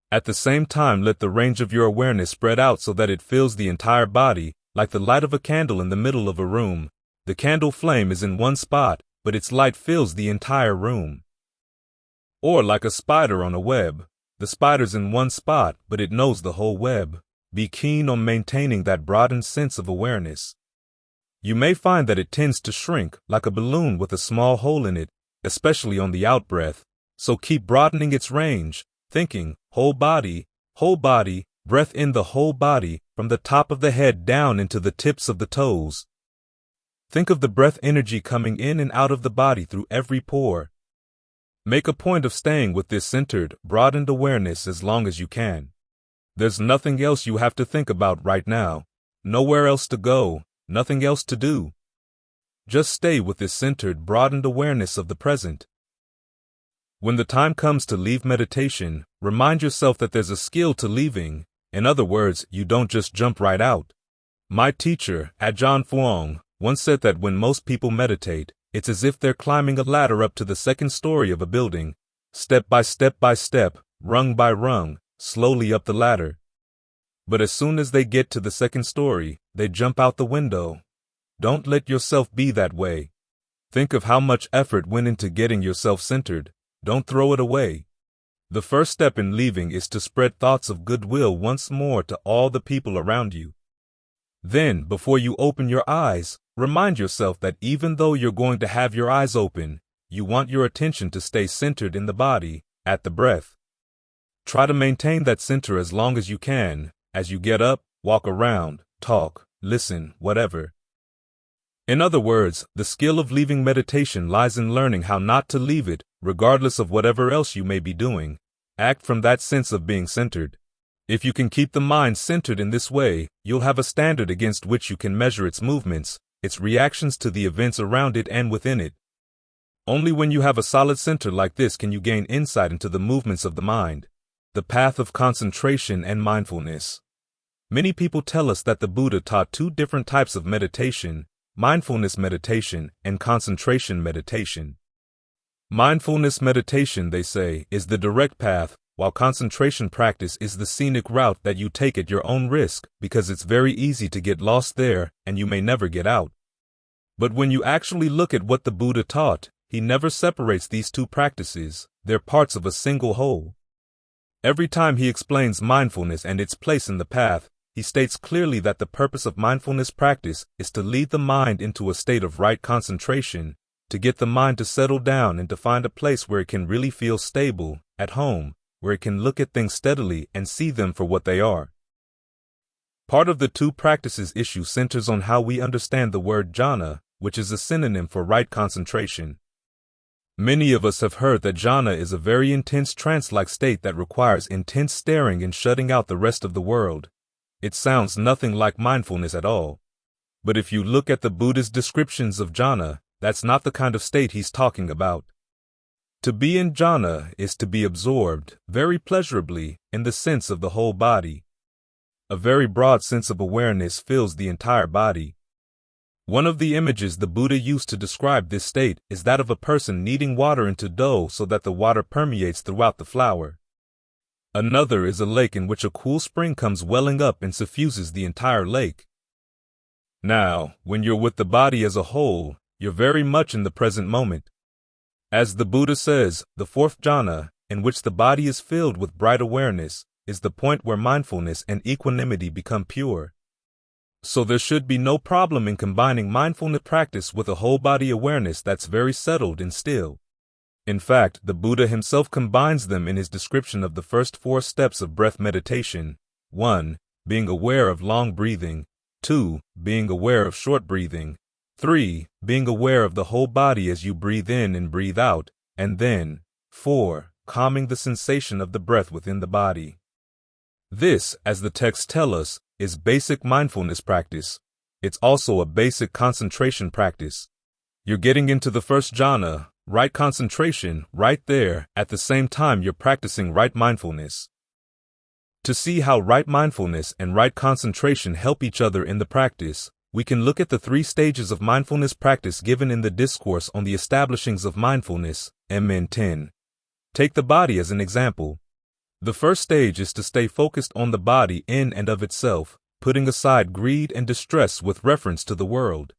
At the same time, let the range of your awareness spread out so that it fills the entire body, like the light of a candle in the middle of a room. The candle flame is in one spot, but its light fills the entire room. Or like a spider on a web, the spider's in one spot, but it knows the whole web. Be keen on maintaining that broadened sense of awareness. You may find that it tends to shrink, like a balloon with a small hole in it, especially on the out-breath, so keep broadening its range, thinking, whole body, breath in the whole body, from the top of the head down into the tips of the toes. Think of the breath energy coming in and out of the body through every pore. Make a point of staying with this centered, broadened awareness as long as you can. There's nothing else you have to think about right now, nowhere else to go, nothing else to do. Just stay with this centered, broadened awareness of the present. When the time comes to leave meditation, remind yourself that there's a skill to leaving. In other words, you don't just jump right out. My teacher, Ajahn Fuang, once said that when most people meditate, it's as if they're climbing a ladder up to the second story of a building, step by step, rung by rung, slowly up the ladder. But as soon as they get to the second story, they jump out the window. Don't let yourself be that way. Think of how much effort went into getting yourself centered. Don't throw it away. The first step in leaving is to spread thoughts of goodwill once more to all the people around you. Then, before you open your eyes, remind yourself that even though you're going to have your eyes open, you want your attention to stay centered in the body, at the breath. Try to maintain that center as long as you can, as you get up, walk around, talk, listen, whatever. In other words, the skill of leaving meditation lies in learning how not to leave it, regardless of whatever else you may be doing. Act from that sense of being centered. If you can keep the mind centered in this way, you'll have a standard against which you can measure its movements, its reactions to the events around it and within it. Only when you have a solid center like this can you gain insight into the movements of the mind, the path of concentration and mindfulness. Many people tell us that the Buddha taught two different types of meditation, mindfulness meditation and concentration meditation. Mindfulness meditation, they say, is the direct path, while concentration practice is the scenic route that you take at your own risk because it's very easy to get lost there and you may never get out. But when you actually look at what the Buddha taught, he never separates these two practices, they're parts of a single whole. Every time he explains mindfulness and its place in the path, he states clearly that the purpose of mindfulness practice is to lead the mind into a state of right concentration, to get the mind to settle down and to find a place where it can really feel stable, at home, where it can look at things steadily and see them for what they are. Part of the two practices issue centers on how we understand the word jhana, which is a synonym for right concentration. Many of us have heard that jhana is a very intense trance-like state that requires intense staring and shutting out the rest of the world. It sounds nothing like mindfulness at all. But if you look at the Buddha's descriptions of jhana, that's not the kind of state he's talking about. To be in jhana is to be absorbed, very pleasurably, in the sense of the whole body. A very broad sense of awareness fills the entire body. One of the images the Buddha used to describe this state is that of a person kneading water into dough so that the water permeates throughout the flour. Another is a lake in which a cool spring comes welling up and suffuses the entire lake. Now, when you're with the body as a whole, you're very much in the present moment. As the Buddha says, the fourth jhana, in which the body is filled with bright awareness, is the point where mindfulness and equanimity become pure. So there should be no problem in combining mindfulness practice with a whole body awareness that's very settled and still. In fact, the Buddha himself combines them in his description of the first 4 steps of breath meditation. 1. Being aware of long breathing. 2. Being aware of short breathing. 3. Being aware of the whole body as you breathe in and breathe out. And then, 4. Calming the sensation of the breath within the body. This, as the texts tell us, is basic mindfulness practice. It's also a basic concentration practice. You're getting into the first jhana, right concentration, right there, at the same time you're practicing right mindfulness. To see how right mindfulness and right concentration help each other in the practice, we can look at the 3 stages of mindfulness practice given in the Discourse on the Establishings of Mindfulness, MN 10. Take the body as an example. The first stage is to stay focused on the body in and of itself, putting aside greed and distress with reference to the world.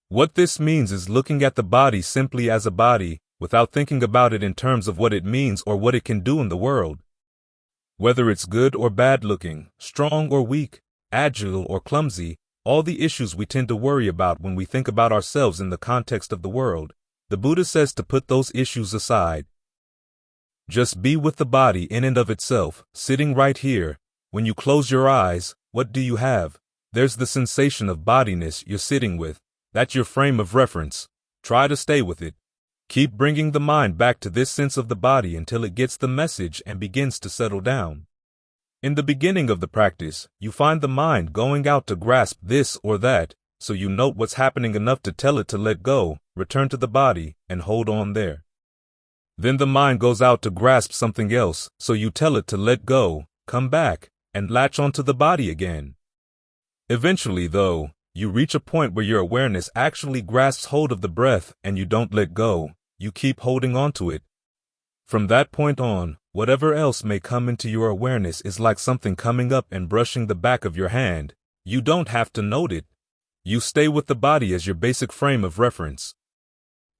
What this means is looking at the body simply as a body, without thinking about it in terms of what it means or what it can do in the world. Whether it's good or bad looking, strong or weak, agile or clumsy, all the issues we tend to worry about when we think about ourselves in the context of the world, the Buddha says to put those issues aside. Just be with the body in and of itself, sitting right here. When you close your eyes, what do you have? There's the sensation of bodiness you're sitting with. That's your frame of reference. Try to stay with it. Keep bringing the mind back to this sense of the body until it gets the message and begins to settle down. In the beginning of the practice, you find the mind going out to grasp this or that, so you note what's happening enough to tell it to let go, return to the body, and hold on there. Then the mind goes out to grasp something else, so you tell it to let go, come back, and latch onto the body again. Eventually, though, you reach a point where your awareness actually grasps hold of the breath and you don't let go, you keep holding on to it. From that point on, whatever else may come into your awareness is like something coming up and brushing the back of your hand. You don't have to note it. You stay with the body as your basic frame of reference.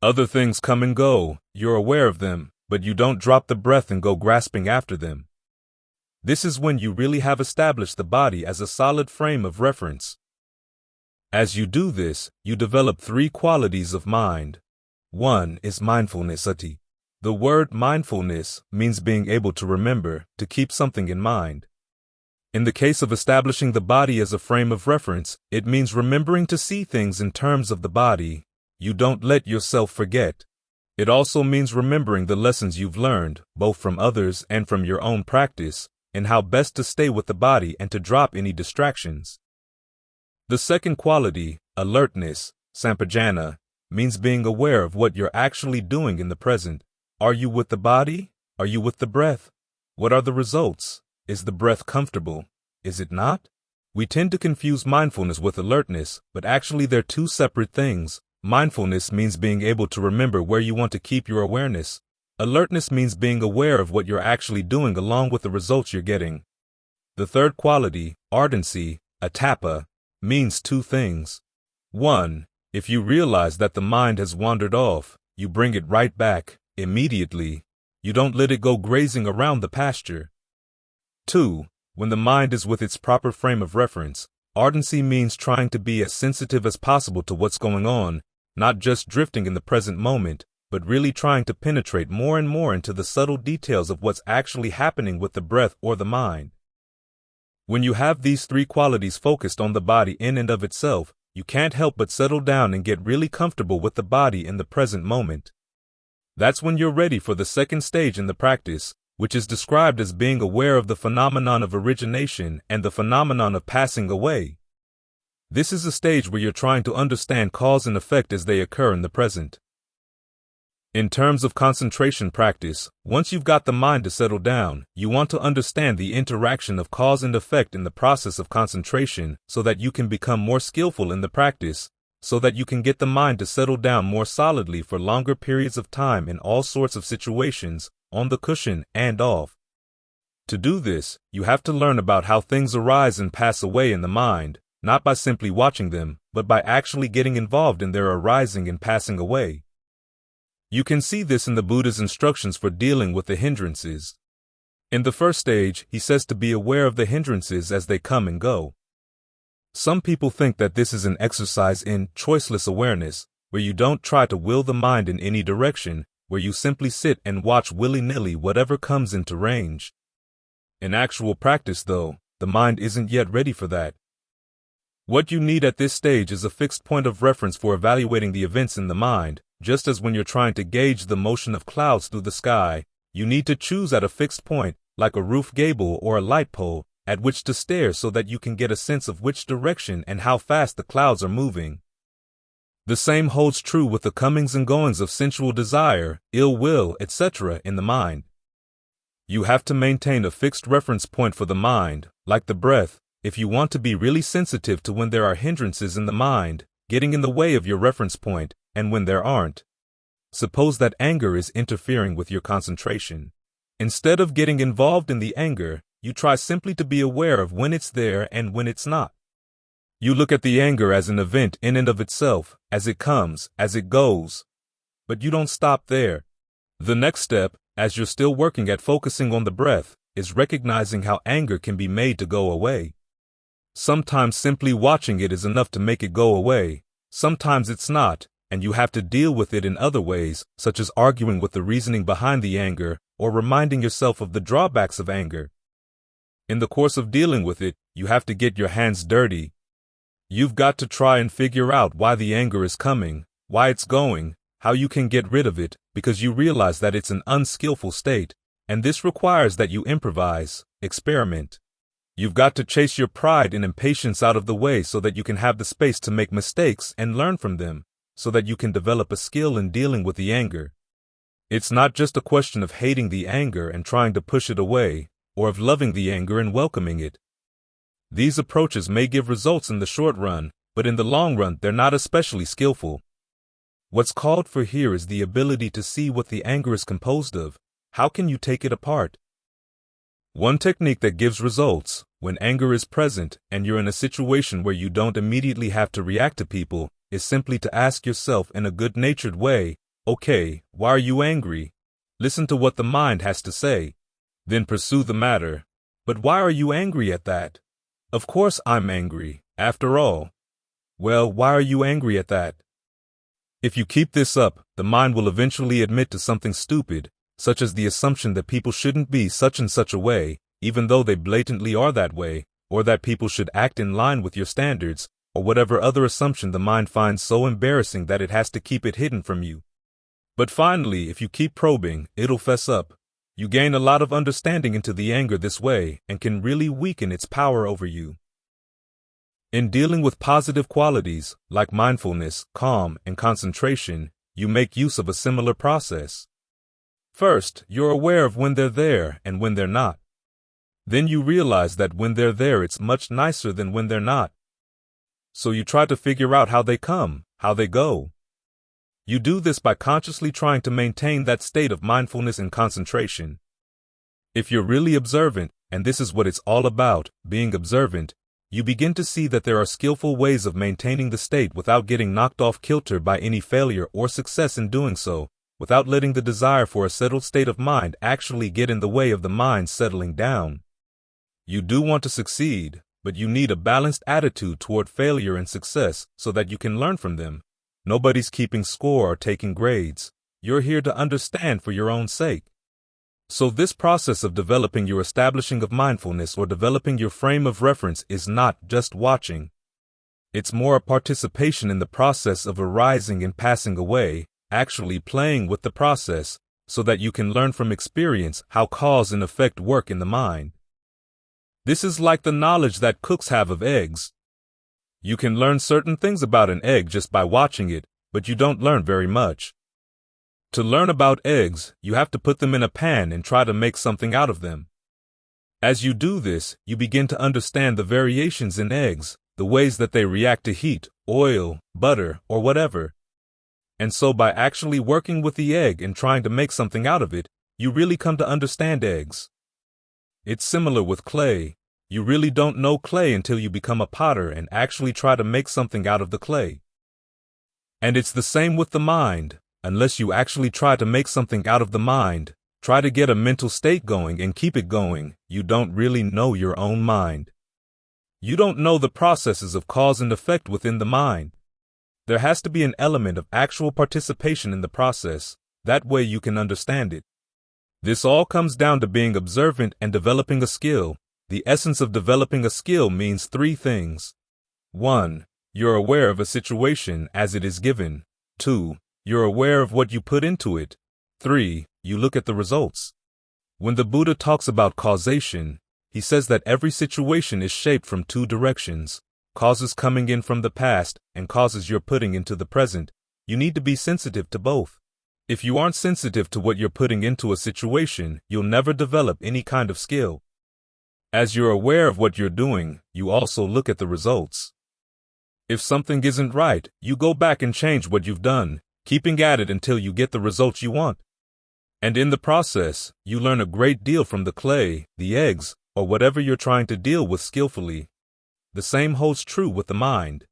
Other things come and go, you're aware of them, but you don't drop the breath and go grasping after them. This is when you really have established the body as a solid frame of reference. As you do this, you develop 3 qualities of mind. 1 is mindfulness. The word mindfulness means being able to remember, to keep something in mind. In the case of establishing the body as a frame of reference, it means remembering to see things in terms of the body. You don't let yourself forget. It also means remembering the lessons you've learned, both from others and from your own practice, and how best to stay with the body and to drop any distractions. The second quality, alertness, sampajana, means being aware of what you're actually doing in the present. Are you with the body? Are you with the breath? What are the results? Is the breath comfortable? Is it not? We tend to confuse mindfulness with alertness, but actually they're 2 separate things. Mindfulness means being able to remember where you want to keep your awareness. Alertness means being aware of what you're actually doing along with the results you're getting. The third quality, ardency, atapa, means 2 things. 1, if you realize that the mind has wandered off, you bring it right back, immediately. You don't let it go grazing around the pasture. 2, when the mind is with its proper frame of reference, ardency means trying to be as sensitive as possible to what's going on, not just drifting in the present moment, but really trying to penetrate more and more into the subtle details of what's actually happening with the breath or the mind. When you have these 3 qualities focused on the body in and of itself, you can't help but settle down and get really comfortable with the body in the present moment. That's when you're ready for the second stage in the practice, which is described as being aware of the phenomenon of origination and the phenomenon of passing away. This is a stage where you're trying to understand cause and effect as they occur in the present. In terms of concentration practice, once you've got the mind to settle down, you want to understand the interaction of cause and effect in the process of concentration so that you can become more skillful in the practice, so that you can get the mind to settle down more solidly for longer periods of time in all sorts of situations, on the cushion and off. To do this, you have to learn about how things arise and pass away in the mind, not by simply watching them, but by actually getting involved in their arising and passing away. You can see this in the Buddha's instructions for dealing with the hindrances. In the first stage, he says to be aware of the hindrances as they come and go. Some people think that this is an exercise in choiceless awareness, where you don't try to will the mind in any direction, where you simply sit and watch willy-nilly whatever comes into range. In actual practice, though, the mind isn't yet ready for that. What you need at this stage is a fixed point of reference for evaluating the events in the mind. Just as when you're trying to gauge the motion of clouds through the sky, you need to choose at a fixed point, like a roof gable or a light pole, at which to stare so that you can get a sense of which direction and how fast the clouds are moving. The same holds true with the comings and goings of sensual desire, ill will, etc. in the mind. You have to maintain a fixed reference point for the mind, like the breath, if you want to be really sensitive to when there are hindrances in the mind, getting in the way of your reference point, and when there aren't. Suppose that anger is interfering with your concentration. Instead of getting involved in the anger, you try simply to be aware of when it's there and when it's not. You look at the anger as an event in and of itself, as it comes, as it goes. But you don't stop there. The next step, as you're still working at focusing on the breath, is recognizing how anger can be made to go away. Sometimes simply watching it is enough to make it go away. Sometimes it's not, and you have to deal with it in other ways, such as arguing with the reasoning behind the anger, or reminding yourself of the drawbacks of anger. In the course of dealing with it, you have to get your hands dirty. You've got to try and figure out why the anger is coming, why it's going, how you can get rid of it, because you realize that it's an unskillful state, and this requires that you improvise, experiment. You've got to chase your pride and impatience out of the way so that you can have the space to make mistakes and learn from them, so that you can develop a skill in dealing with the anger. It's not just a question of hating the anger and trying to push it away, or of loving the anger and welcoming it. These approaches may give results in the short run, but in the long run they're not especially skillful. What's called for here is the ability to see what the anger is composed of. How can you take it apart? One technique that gives results, when anger is present and you're in a situation where you don't immediately have to react to people, is simply to ask yourself in a good-natured way, okay, why are you angry? Listen to what the mind has to say. Then pursue the matter. But why are you angry at that? Of course I'm angry, after all. Well, why are you angry at that? If you keep this up, the mind will eventually admit to something stupid, such as the assumption that people shouldn't be such and such a way, even though they blatantly are that way, or that people should act in line with your standards, or whatever other assumption the mind finds so embarrassing that it has to keep it hidden from you. But finally, if you keep probing, it'll fess up. You gain a lot of understanding into the anger this way and can really weaken its power over you. In dealing with positive qualities, like mindfulness, calm, and concentration, you make use of a similar process. First, you're aware of when they're there and when they're not. Then you realize that when they're there it's much nicer than when they're not. So you try to figure out how they come, how they go. You do this by consciously trying to maintain that state of mindfulness and concentration. If you're really observant, and this is what it's all about, being observant, you begin to see that there are skillful ways of maintaining the state without getting knocked off kilter by any failure or success in doing so, without letting the desire for a settled state of mind actually get in the way of the mind settling down. You do want to succeed, but you need a balanced attitude toward failure and success so that you can learn from them. Nobody's keeping score or taking grades. You're here to understand for your own sake. So this process of developing your establishing of mindfulness or developing your frame of reference is not just watching. It's more a participation in the process of arising and passing away, actually playing with the process, so that you can learn from experience how cause and effect work in the mind. This is like the knowledge that cooks have of eggs. You can learn certain things about an egg just by watching it, but you don't learn very much. To learn about eggs, you have to put them in a pan and try to make something out of them. As you do this, you begin to understand the variations in eggs, the ways that they react to heat, oil, butter, or whatever. And so by actually working with the egg and trying to make something out of it, you really come to understand eggs. It's similar with clay. You really don't know clay until you become a potter and actually try to make something out of the clay. And it's the same with the mind. Unless you actually try to make something out of the mind, try to get a mental state going and keep it going, you don't really know your own mind. You don't know the processes of cause and effect within the mind. There has to be an element of actual participation in the process. That way you can understand it. This all comes down to being observant and developing a skill. The essence of developing a skill means three things. 1. You're aware of a situation as it is given. 2. You're aware of what you put into it. 3. You look at the results. When the Buddha talks about causation, he says that every situation is shaped from two directions. causes coming in from the past, and causes you're putting into the present, you need to be sensitive to both. If you aren't sensitive to what you're putting into a situation, you'll never develop any kind of skill. As you're aware of what you're doing, you also look at the results. If something isn't right, you go back and change what you've done, keeping at it until you get the results you want. And in the process, you learn a great deal from the clay, the eggs, or whatever you're trying to deal with skillfully. The same holds true with the mind.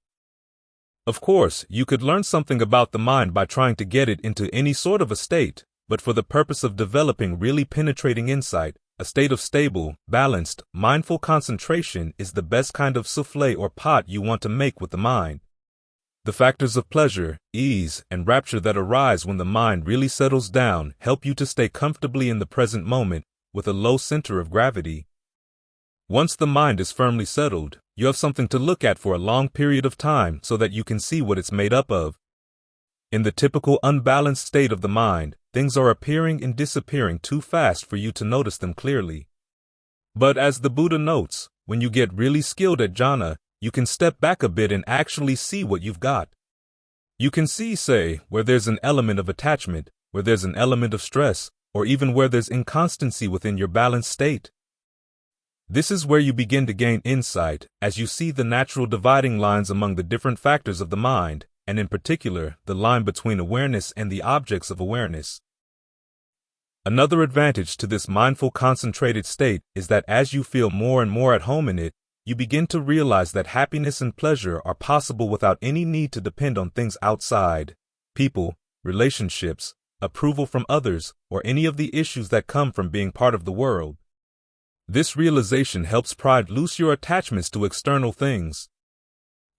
Of course, you could learn something about the mind by trying to get it into any sort of a state, but for the purpose of developing really penetrating insight, a state of stable, balanced, mindful concentration is the best kind of souffle or pot you want to make with the mind. The factors of pleasure, ease, and rapture that arise when the mind really settles down help you to stay comfortably in the present moment with a low center of gravity. Once the mind is firmly settled, you have something to look at for a long period of time so that you can see what it's made up of. In the typical unbalanced state of the mind, things are appearing and disappearing too fast for you to notice them clearly. But as the Buddha notes, when you get really skilled at jhana, you can step back a bit and actually see what you've got. You can see, say, where there's an element of attachment, where there's an element of stress, or even where there's inconstancy within your balanced state. This is where you begin to gain insight as you see the natural dividing lines among the different factors of the mind, and in particular, the line between awareness and the objects of awareness. Another advantage to this mindful concentrated state is that as you feel more and more at home in it, you begin to realize that happiness and pleasure are possible without any need to depend on things outside, people, relationships, approval from others, or any of the issues that come from being part of the world. This realization helps pry loose your attachments to external things.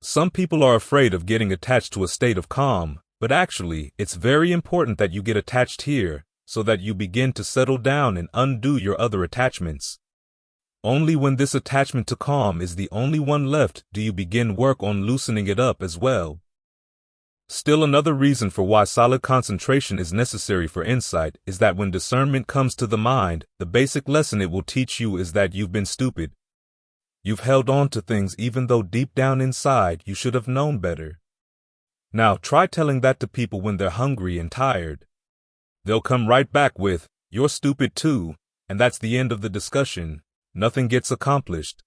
Some people are afraid of getting attached to a state of calm, but actually, it's very important that you get attached here, so that you begin to settle down and undo your other attachments. Only when this attachment to calm is the only one left do you begin work on loosening it up as well. Still, another reason for why solid concentration is necessary for insight is that when discernment comes to the mind, the basic lesson it will teach you is that you've been stupid. You've held on to things even though deep down inside you should have known better. Now try telling that to people when they're hungry and tired. They'll come right back with, "You're stupid too," and that's the end of the discussion. Nothing gets accomplished.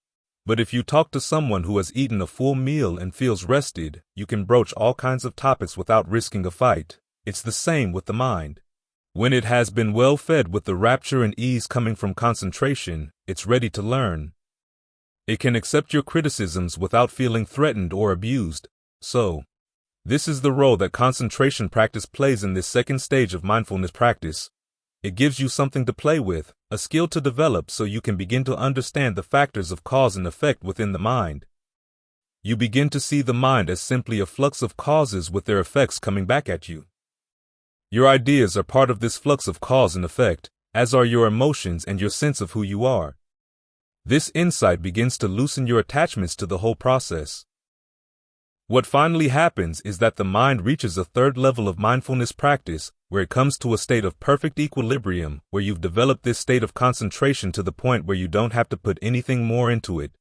But if you talk to someone who has eaten a full meal and feels rested, you can broach all kinds of topics without risking a fight. It's the same with the mind. When it has been well fed with the rapture and ease coming from concentration, it's ready to learn. It can accept your criticisms without feeling threatened or abused. So, this is the role that concentration practice plays in this second stage of mindfulness practice. It gives you something to play with, a skill to develop so you can begin to understand the factors of cause and effect within the mind. You begin to see the mind as simply a flux of causes with their effects coming back at you. Your ideas are part of this flux of cause and effect, as are your emotions and your sense of who you are. This insight begins to loosen your attachments to the whole process. What finally happens is that the mind reaches a third level of mindfulness practice, where it comes to a state of perfect equilibrium, where you've developed this state of concentration to the point where you don't have to put anything more into it.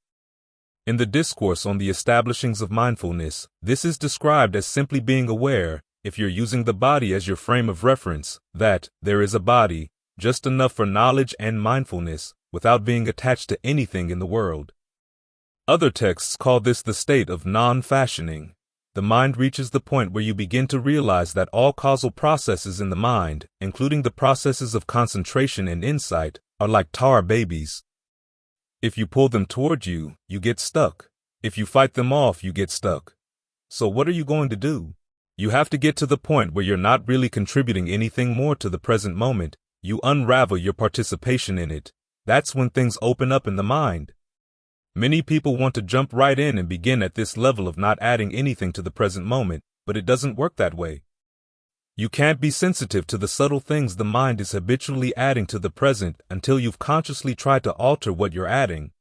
In the discourse on the establishings of mindfulness, this is described as simply being aware, if you're using the body as your frame of reference, that there is a body, just enough for knowledge and mindfulness, without being attached to anything in the world. Other texts call this the state of non-fashioning. The mind reaches the point where you begin to realize that all causal processes in the mind, including the processes of concentration and insight, are like tar babies. If you pull them toward you, you get stuck. If you fight them off, you get stuck. So what are you going to do? You have to get to the point where you're not really contributing anything more to the present moment. You unravel your participation in it. That's when things open up in the mind. Many people want to jump right in and begin at this level of not adding anything to the present moment, but it doesn't work that way. You can't be sensitive to the subtle things the mind is habitually adding to the present until you've consciously tried to alter what you're adding.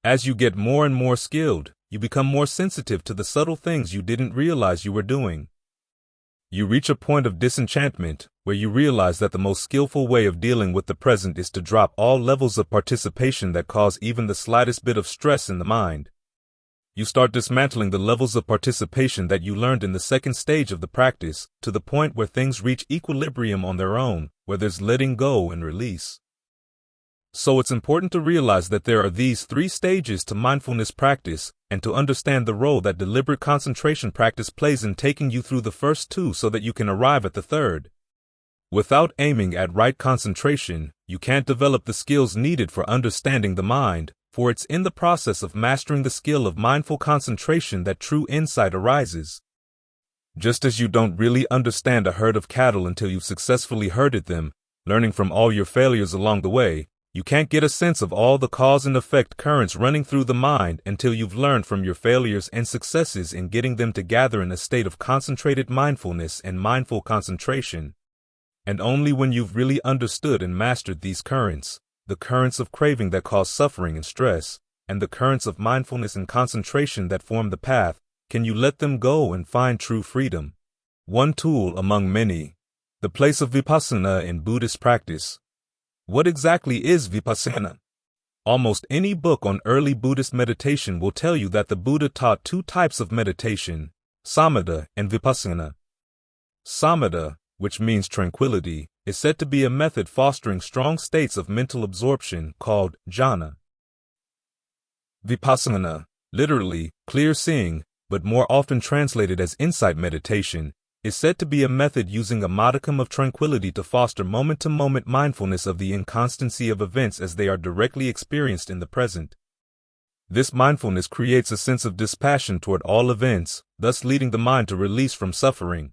As you get more and more skilled, you become more sensitive to the subtle things you didn't realize you were doing. You reach a point of disenchantment where you realize that the most skillful way of dealing with the present is to drop all levels of participation that cause even the slightest bit of stress in the mind. You start dismantling the levels of participation that you learned in the second stage of the practice, to the point where things reach equilibrium on their own, where there's letting go and release. So it's important to realize that there are these 3 stages to mindfulness practice, and to understand the role that deliberate concentration practice plays in taking you through the first 2 so that you can arrive at the third. Without aiming at right concentration, you can't develop the skills needed for understanding the mind, for it's in the process of mastering the skill of mindful concentration that true insight arises. Just as you don't really understand a herd of cattle until you've successfully herded them, learning from all your failures along the way, you can't get a sense of all the cause and effect currents running through the mind until you've learned from your failures and successes in getting them to gather in a state of concentrated mindfulness and mindful concentration. And only when you've really understood and mastered these currents, the currents of craving that cause suffering and stress, and the currents of mindfulness and concentration that form the path, can you let them go and find true freedom. One tool among many. The place of vipassanā in Buddhist practice. What exactly is vipassanā? Almost any book on early Buddhist meditation will tell you that the Buddha taught 2 types of meditation, samatha and vipassanā. Samatha, which means tranquility, is said to be a method fostering strong states of mental absorption called jhana. Vipassanā, literally, clear seeing, but more often translated as insight meditation, is said to be a method using a modicum of tranquility to foster moment-to-moment mindfulness of the inconstancy of events as they are directly experienced in the present. This mindfulness creates a sense of dispassion toward all events, thus leading the mind to release from suffering.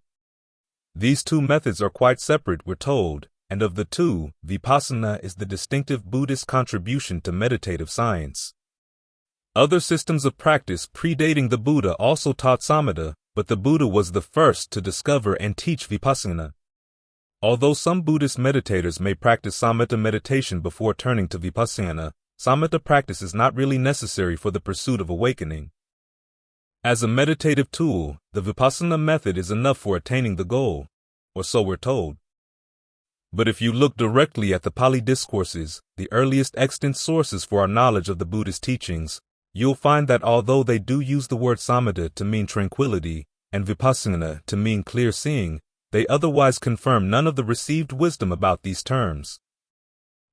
These 2 methods are quite separate, we're told, and of the 2, vipassanā is the distinctive Buddhist contribution to meditative science. Other systems of practice predating the Buddha also taught samatha, but the Buddha was the first to discover and teach vipassanā. Although some Buddhist meditators may practice samatha meditation before turning to vipassanā, samatha practice is not really necessary for the pursuit of awakening. As a meditative tool, the vipassanā method is enough for attaining the goal, or so we're told. But if you look directly at the Pali discourses, the earliest extant sources for our knowledge of the Buddhist teachings, you'll find that although they do use the word samatha to mean tranquility and vipassanā to mean clear seeing, they otherwise confirm none of the received wisdom about these terms.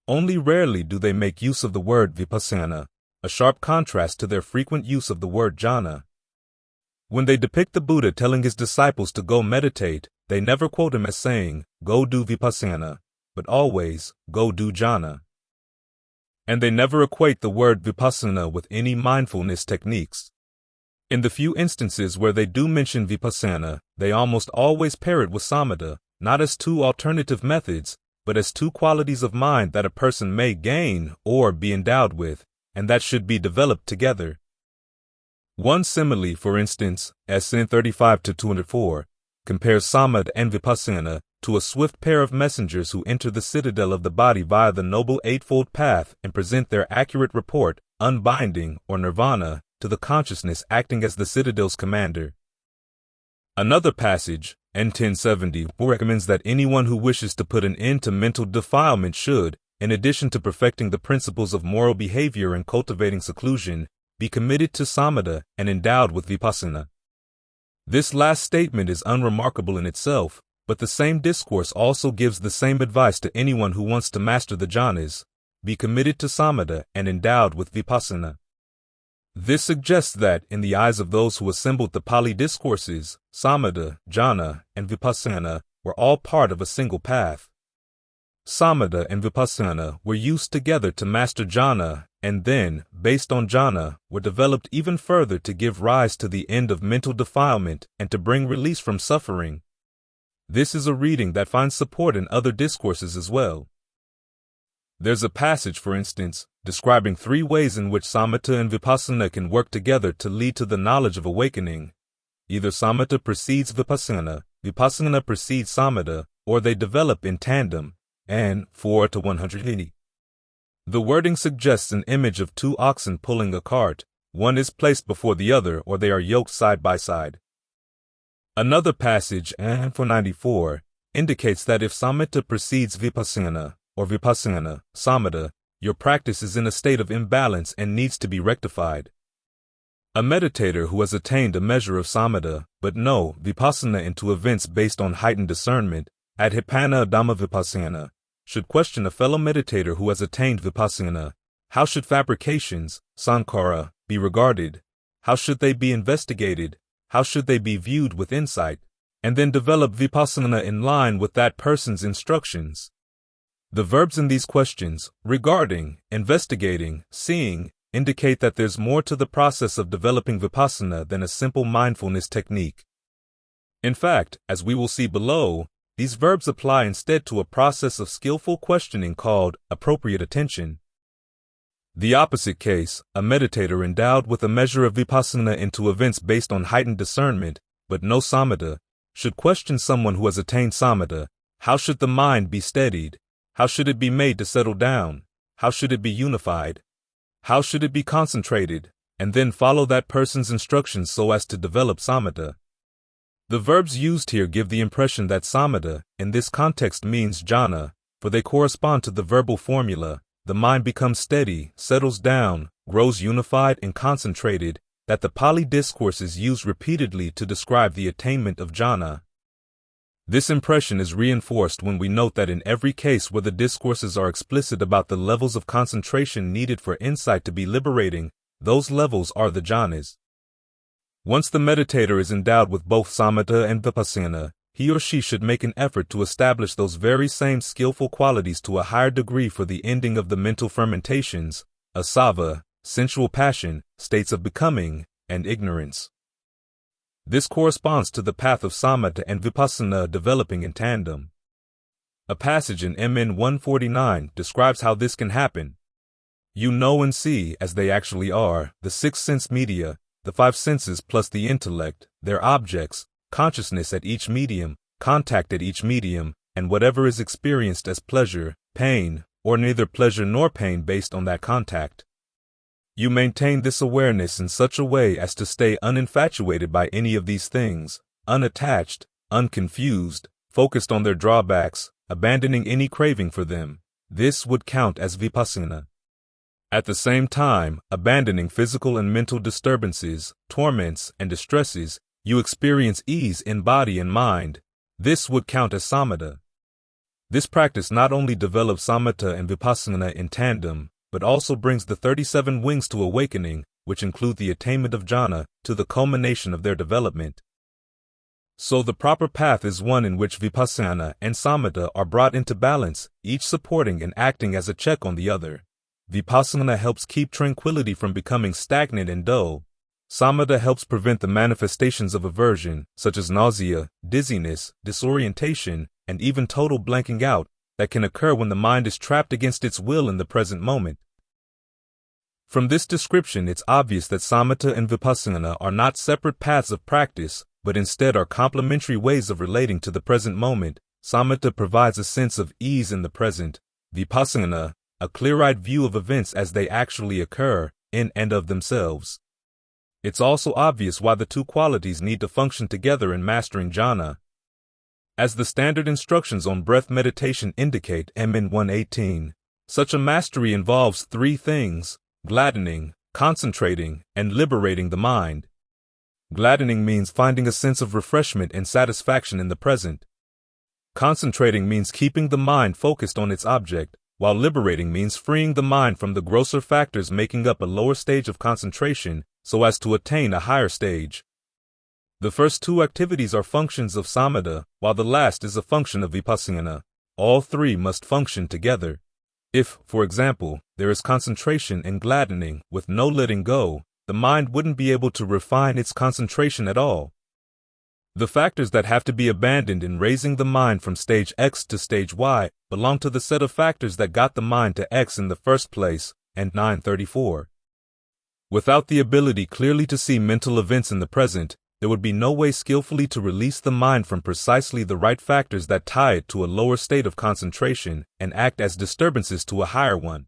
Only rarely do they make use of the word vipassanā, a sharp contrast to their frequent use of the word jhana. When they depict the Buddha telling his disciples to go meditate, they never quote him as saying, "Go do vipassanā," but always, "Go do jhana." And they never equate the word vipassanā with any mindfulness techniques. In the few instances where they do mention vipassanā, they almost always pair it with samatha, not as 2 alternative methods, but as 2 qualities of mind that a person may gain or be endowed with, and that should be developed together. One simile, for instance, SN 35-204, compares samatha and vipassanā to a swift pair of messengers who enter the citadel of the body via the Noble Eightfold Path and present their accurate report, unbinding, or nirvana, to the consciousness acting as the citadel's commander. Another passage, N1070, recommends that anyone who wishes to put an end to mental defilement should, in addition to perfecting the principles of moral behavior and cultivating seclusion, be committed to samatha and endowed with vipassanā. This last statement is unremarkable in itself, but the same discourse also gives the same advice to anyone who wants to master the jhanas: be committed to samatha and endowed with vipassanā. This suggests that, in the eyes of those who assembled the Pali discourses, samatha, jhana, and vipassanā were all part of a single path. Samatha and vipassanā were used together to master jhana, and then, based on jhana, were developed even further to give rise to the end of mental defilement and to bring release from suffering. This is a reading that finds support in other discourses as well. There's a passage, for instance, describing 3 ways in which samatha and vipassanā can work together to lead to the knowledge of awakening. Either samatha precedes vipassanā, vipassanā precedes samatha, or they develop in tandem, and 4-180. The wording suggests an image of 2 oxen pulling a cart. One is placed before the other, or they are yoked side by side. Another passage, and 494, indicates that if samatha precedes vipassanā, or vipassanā, samatha, your practice is in a state of imbalance and needs to be rectified. A meditator who has attained a measure of samatha, but no vipassanā into events based on heightened discernment, adhipanā dhammavipassanā, should question a fellow meditator who has attained vipassanā. How should fabrications, sankhara, be regarded? How should they be investigated? How should they be viewed with insight? And then develop vipassanā in line with that person's instructions. The verbs in these questions, regarding, investigating, seeing, indicate that there's more to the process of developing vipassana than a simple mindfulness technique. In fact, as we will see below, these verbs apply instead to a process of skillful questioning called appropriate attention. The opposite case, a meditator endowed with a measure of vipassana into events based on heightened discernment, but no samatha, should question someone who has attained samatha. How should the mind be steadied? How should it be made to settle down? How should it be unified? How should it be concentrated? And then follow that person's instructions so as to develop samatha. The verbs used here give the impression that samatha, in this context, means jhana, for they correspond to the verbal formula. The mind becomes steady, settles down, grows unified and concentrated, that the Pali discourses use repeatedly to describe the attainment of jhana. This impression is reinforced when we note that in every case where the discourses are explicit about the levels of concentration needed for insight to be liberating, those levels are the jhanas. Once the meditator is endowed with both samatha and vipassana, he or she should make an effort to establish those very same skillful qualities to a higher degree for the ending of the mental fermentations, asava, sensual passion, states of becoming, and ignorance. This corresponds to the path of samatha and vipassana developing in tandem. A passage in MN 149 describes how this can happen. You know and see as they actually are, the six sense media, the five senses plus the intellect, their objects, consciousness at each medium, contact at each medium, and whatever is experienced as pleasure, pain, or neither pleasure nor pain based on that contact. You maintain this awareness in such a way as to stay uninfatuated by any of these things, unattached, unconfused, focused on their drawbacks, abandoning any craving for them. This would count as vipassana. At the same time, abandoning physical and mental disturbances, torments, and distresses, you experience ease in body and mind. This would count as samatha. This practice not only develops samatha and vipassana in tandem, but also brings the 37 wings to awakening, which include the attainment of jhana, to the culmination of their development. So the proper path is one in which vipassana and samatha are brought into balance, each supporting and acting as a check on the other. Vipassana helps keep tranquility from becoming stagnant and dull. Samatha helps prevent the manifestations of aversion, such as nausea, dizziness, disorientation, and even total blanking out, that can occur when the mind is trapped against its will in the present moment. From this description, it's obvious that samatha and vipassana are not separate paths of practice, but instead are complementary ways of relating to the present moment. Samatha provides a sense of ease in the present. Vipassana, a clear-eyed view of events as they actually occur, in and of themselves. It's also obvious why the two qualities need to function together in mastering jhana. As the standard instructions on breath meditation indicate, MN 118, such a mastery involves three things: gladdening, concentrating, and liberating the mind. Gladdening means finding a sense of refreshment and satisfaction in the present. Concentrating means keeping the mind focused on its object, while liberating means freeing the mind from the grosser factors making up a lower stage of concentration so as to attain a higher stage. The first two activities are functions of samatha, while the last is a function of vipassana. All three must function together. If, for example, there is concentration and gladdening with no letting go, the mind wouldn't be able to refine its concentration at all. The factors that have to be abandoned in raising the mind from stage X to stage Y belong to the set of factors that got the mind to X in the first place, and 934. Without the ability clearly to see mental events in the present, there would be no way skillfully to release the mind from precisely the right factors that tie it to a lower state of concentration and act as disturbances to a higher one.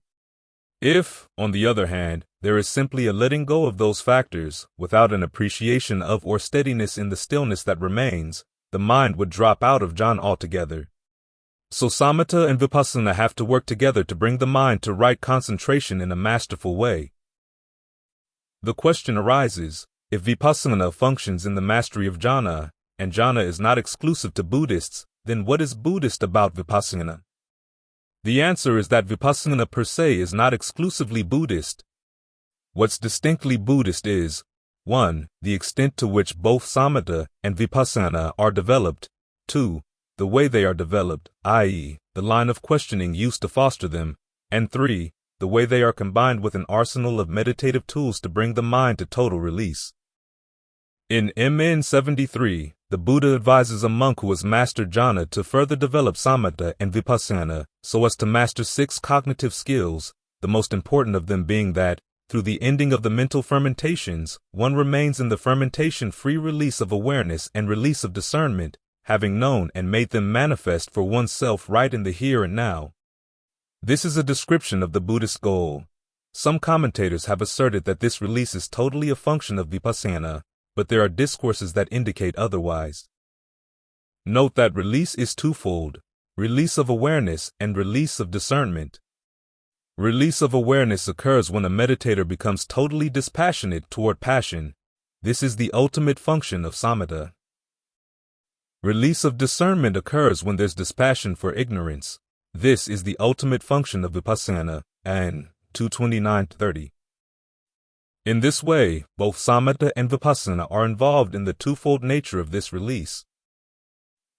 If, on the other hand, there is simply a letting go of those factors, without an appreciation of or steadiness in the stillness that remains, the mind would drop out of jhana altogether. So samatha and vipassana have to work together to bring the mind to right concentration in a masterful way. The question arises, if vipassana functions in the mastery of jhana, and jhana is not exclusive to Buddhists, then what is Buddhist about vipassana? The answer is that vipassana per se is not exclusively Buddhist. What's distinctly Buddhist is 1. The extent to which both samatha and vipassana are developed, 2. The way they are developed, i.e., the line of questioning used to foster them, and 3. The way they are combined with an arsenal of meditative tools to bring the mind to total release. In MN 73, the Buddha advises a monk who has mastered jhana to further develop samatha and vipassana so as to master 6 cognitive skills, the most important of them being that, through the ending of the mental fermentations, one remains in the fermentation-free release of awareness and release of discernment, having known and made them manifest for oneself right in the here and now. This is a description of the Buddhist goal. Some commentators have asserted that this release is totally a function of vipassana, but there are discourses that indicate otherwise. Note that release is twofold: release of awareness and release of discernment. Release of awareness occurs when a meditator becomes totally dispassionate toward passion. This is the ultimate function of samatha. Release of discernment occurs when there's dispassion for ignorance. This is the ultimate function of vipassana, and 229-30. In this way, both samatha and vipassana are involved in the twofold nature of this release.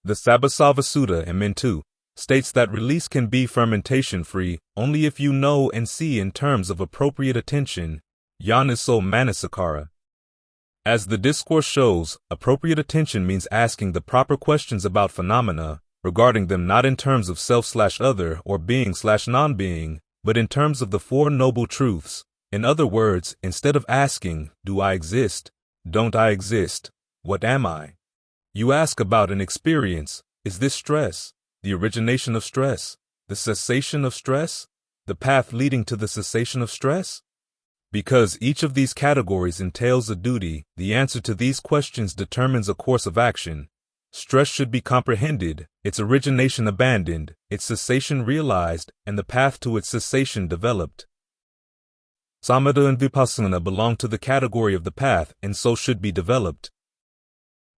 The Sabbasava Sutta MN2 states that release can be fermentation-free only if you know and see in terms of appropriate attention, yoniso manasikara. As the discourse shows, appropriate attention means asking the proper questions about phenomena, regarding them not in terms of self/other or being/non-being, but in terms of the Four Noble Truths. In other words, instead of asking, do I exist? Don't I exist? What am I? You ask about an experience. Is this stress? The origination of stress? The cessation of stress? The path leading to the cessation of stress? Because each of these categories entails a duty, the answer to these questions determines a course of action. Stress should be comprehended, its origination abandoned, its cessation realized, and the path to its cessation developed. Samatha and vipassana belong to the category of the path and so should be developed.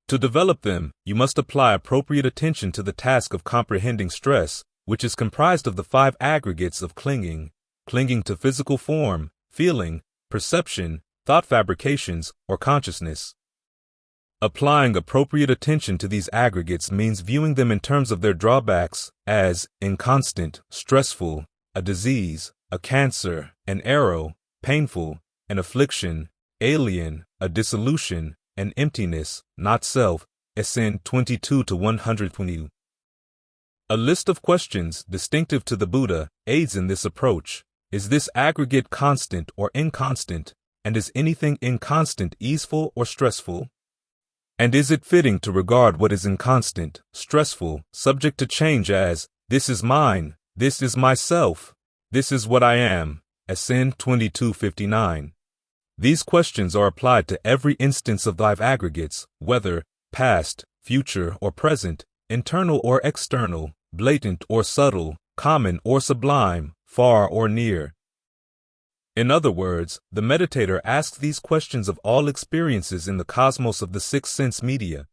To develop them, you must apply appropriate attention to the task of comprehending stress, which is comprised of the 5 aggregates of clinging to physical form, feeling, perception, thought fabrications, or consciousness. Applying appropriate attention to these aggregates means viewing them in terms of their drawbacks as inconstant, stressful, a disease, a cancer, an arrow, painful, an affliction, alien, a dissolution, an emptiness, not self, SN 22-120. A list of questions distinctive to the Buddha aids in this approach. Is this aggregate constant or inconstant? And is anything inconstant easeful or stressful? And is it fitting to regard what is inconstant, stressful, subject to change as, this is mine, this is myself, this is what I am, SN 2259. These questions are applied to every instance of 5 aggregates, whether past, future, or present, internal or external, blatant or subtle, common or sublime, far or near. In other words, the meditator asks these questions of all experiences in the cosmos of the 6 sense media.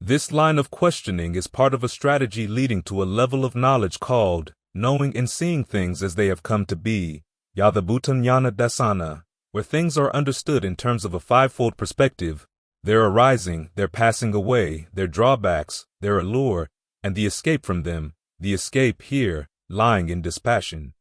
This line of questioning is part of a strategy leading to a level of knowledge called knowing and seeing things as they have come to be, yathabhutam jnana dasana, where things are understood in terms of a 5-fold perspective: their arising, their passing away, their drawbacks, their allure, and the escape from them, the escape here, lying in dispassion.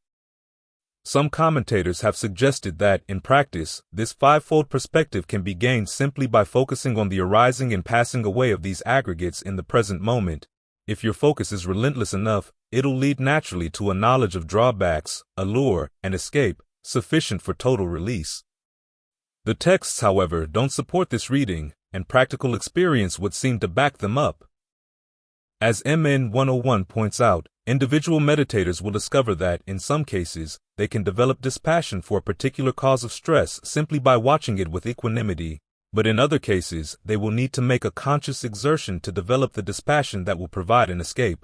Some commentators have suggested that, in practice, this 5-fold perspective can be gained simply by focusing on the arising and passing away of these aggregates in the present moment. If your focus is relentless enough, it'll lead naturally to a knowledge of drawbacks, allure, and escape, sufficient for total release. The texts, however, don't support this reading, and practical experience would seem to back them up. As MN 101 points out, individual meditators will discover that, in some cases, they can develop dispassion for a particular cause of stress simply by watching it with equanimity, but in other cases, they will need to make a conscious exertion to develop the dispassion that will provide an escape.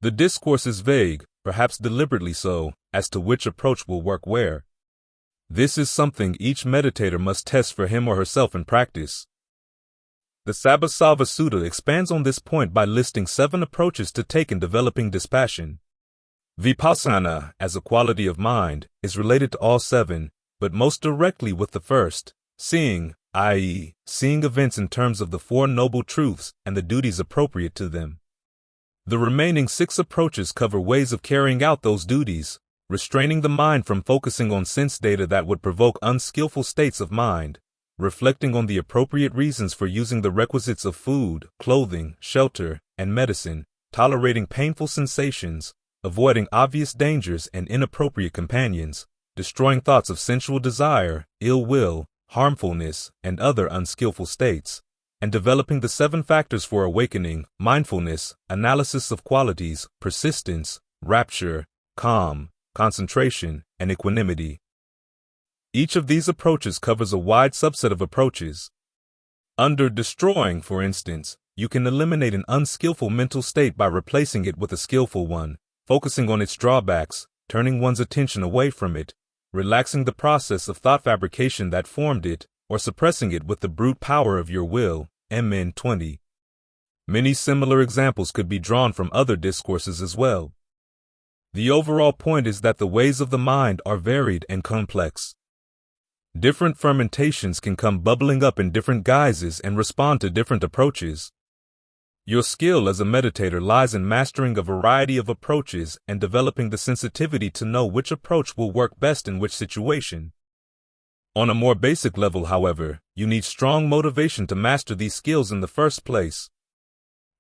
The discourse is vague, perhaps deliberately so, as to which approach will work where. This is something each meditator must test for him or herself in practice. The Sabasava Sutta expands on this point by listing 7 approaches to take in developing dispassion. Vipassanā, as a quality of mind, is related to all 7, but most directly with the first, seeing, i.e., seeing events in terms of the 4 noble truths and the duties appropriate to them. The remaining 6 approaches cover ways of carrying out those duties, restraining the mind from focusing on sense data that would provoke unskillful states of mind, reflecting on the appropriate reasons for using the requisites of food, clothing, shelter, and medicine, tolerating painful sensations, avoiding obvious dangers and inappropriate companions, destroying thoughts of sensual desire, ill will, harmfulness, and other unskillful states, and developing the 7 factors for awakening: mindfulness, analysis of qualities, persistence, rapture, calm, concentration, and equanimity. Each of these approaches covers a wide subset of approaches. Under destroying, for instance, you can eliminate an unskillful mental state by replacing it with a skillful one, focusing on its drawbacks, turning one's attention away from it, relaxing the process of thought fabrication that formed it, or suppressing it with the brute power of your will. MN 20. Many similar examples could be drawn from other discourses as well. The overall point is that the ways of the mind are varied and complex. Different fermentations can come bubbling up in different guises and respond to different approaches. Your skill as a meditator lies in mastering a variety of approaches and developing the sensitivity to know which approach will work best in which situation. On a more basic level, however, you need strong motivation to master these skills in the first place.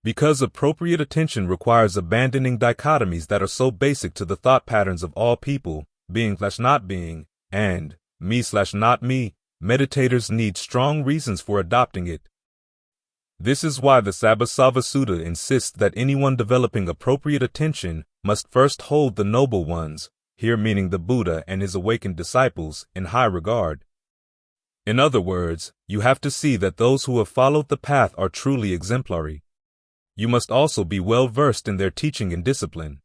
Because appropriate attention requires abandoning dichotomies that are so basic to the thought patterns of all people, being/not being, and me/not me, meditators need strong reasons for adopting it. This is why the Sabasava Sutta insists that anyone developing appropriate attention must first hold the noble ones, here meaning the Buddha and his awakened disciples, in high regard. In other words, you have to see that those who have followed the path are truly exemplary. You must also be well versed in their teaching and discipline.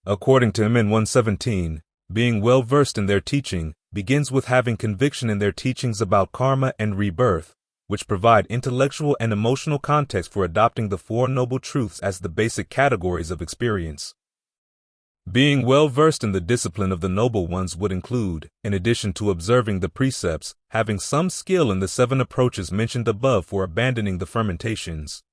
According to MN 117, being well versed in their teaching begins with having conviction in their teachings about karma and rebirth, which provide intellectual and emotional context for adopting the 4 noble truths as the basic categories of experience. Being well versed in the discipline of the noble ones would include, in addition to observing the precepts, having some skill in the 7 approaches mentioned above for abandoning the fermentations.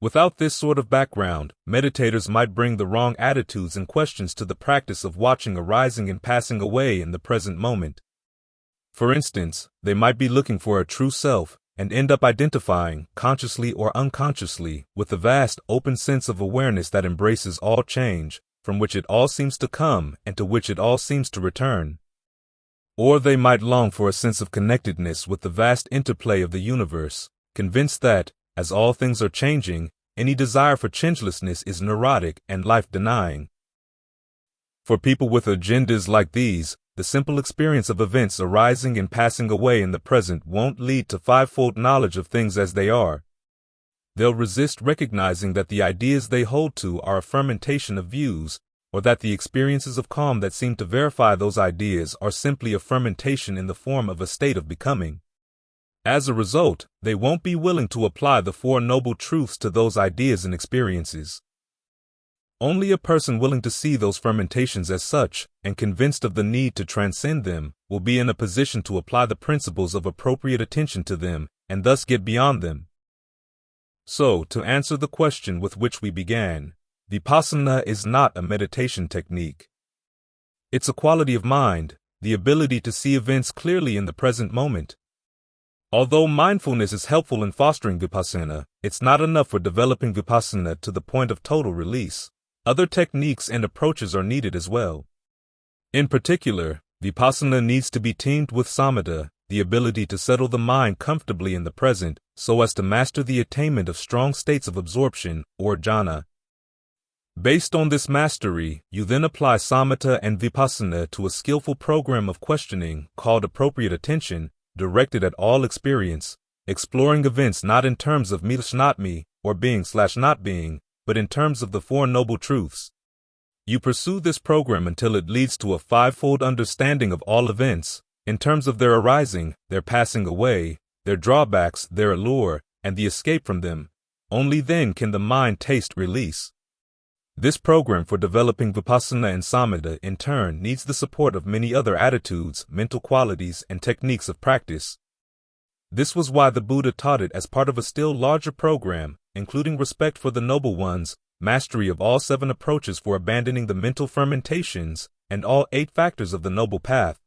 Without this sort of background, meditators might bring the wrong attitudes and questions to the practice of watching arising and passing away in the present moment. For instance, they might be looking for a true self and end up identifying, consciously or unconsciously, with the vast open sense of awareness that embraces all change, from which it all seems to come and to which it all seems to return. Or they might long for a sense of connectedness with the vast interplay of the universe, convinced that, as all things are changing, any desire for changelessness is neurotic and life-denying. For people with agendas like these, the simple experience of events arising and passing away in the present won't lead to 5-fold knowledge of things as they are. They'll resist recognizing that the ideas they hold to are a fermentation of views, or that the experiences of calm that seem to verify those ideas are simply a fermentation in the form of a state of becoming. As a result, they won't be willing to apply the 4 noble truths to those ideas and experiences. Only a person willing to see those fermentations as such, and convinced of the need to transcend them, will be in a position to apply the principles of appropriate attention to them, and thus get beyond them. So, to answer the question with which we began, Vipassana is not a meditation technique. It's a quality of mind, the ability to see events clearly in the present moment. Although mindfulness is helpful in fostering vipassana, it's not enough for developing vipassana to the point of total release. Other techniques and approaches are needed as well. In particular, vipassana needs to be teamed with samatha, the ability to settle the mind comfortably in the present, so as to master the attainment of strong states of absorption, or jhana. Based on this mastery, you then apply samatha and vipassana to a skillful program of questioning, called appropriate attention, directed at all experience, exploring events not in terms of me/not me, or being/not being, but in terms of the 4 noble truths. You pursue this program until it leads to a fivefold understanding of all events, in terms of their arising, their passing away, their drawbacks, their allure, and the escape from them. Only then can the mind taste release. This program for developing vipassanā and samatha, in turn, needs the support of many other attitudes, mental qualities, and techniques of practice. This was why the Buddha taught it as part of a still larger program, including respect for the noble ones, mastery of all 7 approaches for abandoning the mental fermentations, and all 8 factors of the noble path.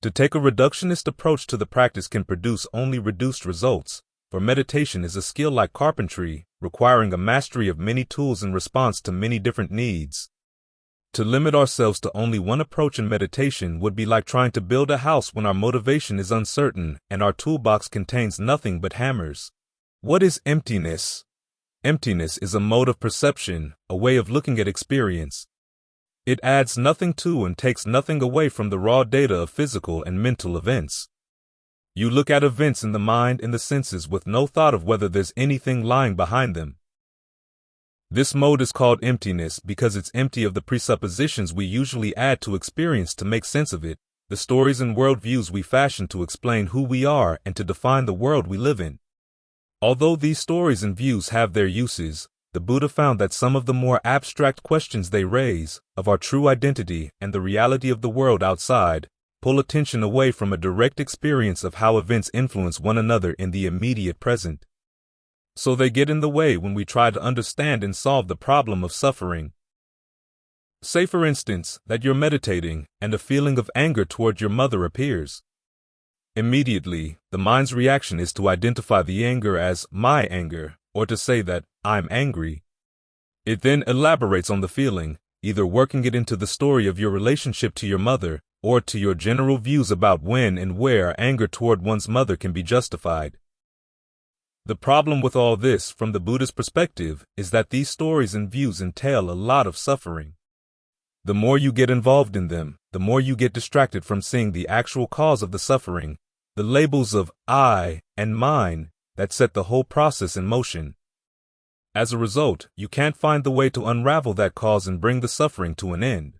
To take a reductionist approach to the practice can produce only reduced results, for meditation is a skill like carpentry, requiring a mastery of many tools in response to many different needs. To limit ourselves to only one approach in meditation would be like trying to build a house when our motivation is uncertain and our toolbox contains nothing but hammers. What is emptiness? Emptiness is a mode of perception, a way of looking at experience. It adds nothing to and takes nothing away from the raw data of physical and mental events. You look at events in the mind and the senses with no thought of whether there's anything lying behind them. This mode is called emptiness because it's empty of the presuppositions we usually add to experience to make sense of it, the stories and worldviews we fashion to explain who we are and to define the world we live in. Although these stories and views have their uses, the Buddha found that some of the more abstract questions they raise, of our true identity and the reality of the world outside, pull attention away from a direct experience of how events influence one another in the immediate present. So they get in the way when we try to understand and solve the problem of suffering. Say, for instance, that you're meditating and a feeling of anger toward your mother appears. Immediately, the mind's reaction is to identify the anger as my anger, or to say that I'm angry. It then elaborates on the feeling, either working it into the story of your relationship to your mother, or to your general views about when and where anger toward one's mother can be justified. The problem with all this, from the Buddhist perspective, is that these stories and views entail a lot of suffering. The more you get involved in them, the more you get distracted from seeing the actual cause of the suffering, the labels of I and mine that set the whole process in motion. As a result, you can't find the way to unravel that cause and bring the suffering to an end.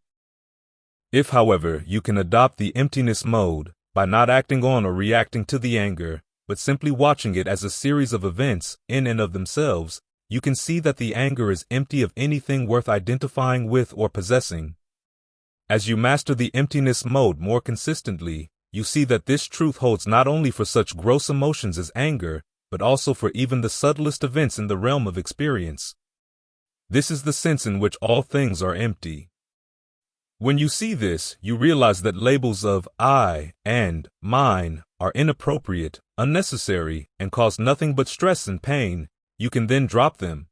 If, however, you can adopt the emptiness mode, by not acting on or reacting to the anger, but simply watching it as a series of events in and of themselves, you can see that the anger is empty of anything worth identifying with or possessing. As you master the emptiness mode more consistently, you see that this truth holds not only for such gross emotions as anger, but also for even the subtlest events in the realm of experience. This is the sense in which all things are empty. When you see this, you realize that labels of I and mine are inappropriate, unnecessary, and cause nothing but stress and pain. You can then drop them.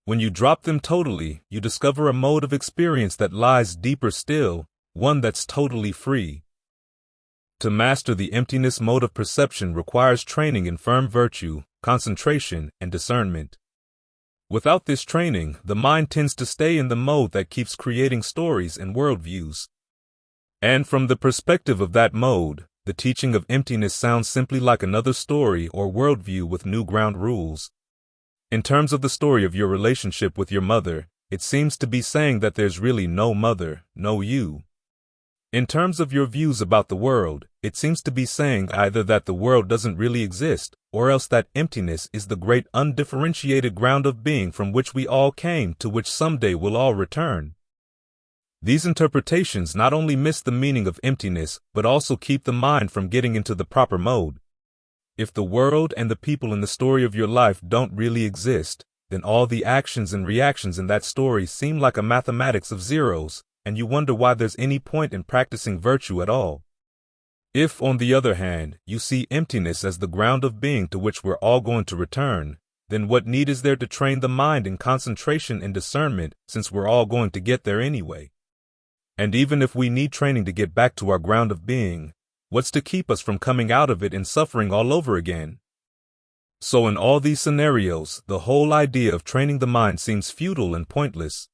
When you drop them totally, you discover a mode of experience that lies deeper still, one that's totally free. To master the emptiness mode of perception requires training in firm virtue, concentration, and discernment. Without this training, the mind tends to stay in the mode that keeps creating stories and worldviews. And from the perspective of that mode, the teaching of emptiness sounds simply like another story or worldview with new ground rules. In terms of the story of your relationship with your mother, it seems to be saying that there's really no mother, no you. In terms of your views about the world, it seems to be saying either that the world doesn't really exist, or else that emptiness is the great undifferentiated ground of being from which we all came, to which someday we'll all return. These interpretations not only miss the meaning of emptiness, but also keep the mind from getting into the proper mode. If the world and the people in the story of your life don't really exist, then all the actions and reactions in that story seem like a mathematics of zeros, and you wonder why there's any point in practicing virtue at all. If, on the other hand, you see emptiness as the ground of being to which we're all going to return, then what need is there to train the mind in concentration and discernment, since we're all going to get there anyway? And even if we need training to get back to our ground of being, what's to keep us from coming out of it and suffering all over again? So in all these scenarios, the whole idea of training the mind seems futile and pointless.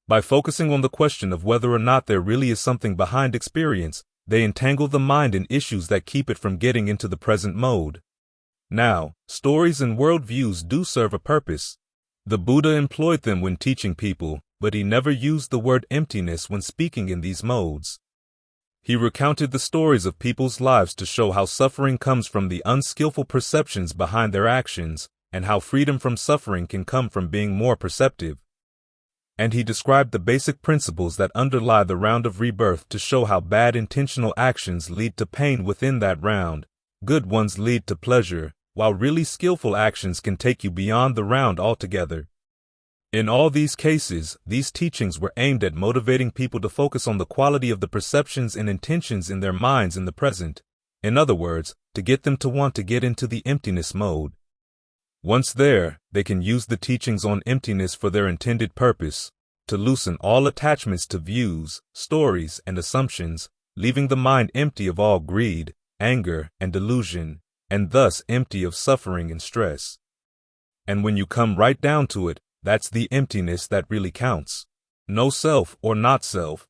By focusing on the question of whether or not there really is something behind experience, they entangle the mind in issues that keep it from getting into the present mode. Now, stories and worldviews do serve a purpose. The Buddha employed them when teaching people, but he never used the word emptiness when speaking in these modes. He recounted the stories of people's lives to show how suffering comes from the unskillful perceptions behind their actions, and how freedom from suffering can come from being more perceptive. And he described the basic principles that underlie the round of rebirth to show how bad intentional actions lead to pain within that round, good ones lead to pleasure, while really skillful actions can take you beyond the round altogether. In all these cases, these teachings were aimed at motivating people to focus on the quality of the perceptions and intentions in their minds in the present. In other words, to get them to want to get into the emptiness mode. Once there, they can use the teachings on emptiness for their intended purpose, to loosen all attachments to views, stories, and assumptions, leaving the mind empty of all greed, anger, and delusion, and thus empty of suffering and stress. And when you come right down to it, that's the emptiness that really counts. No self or not self.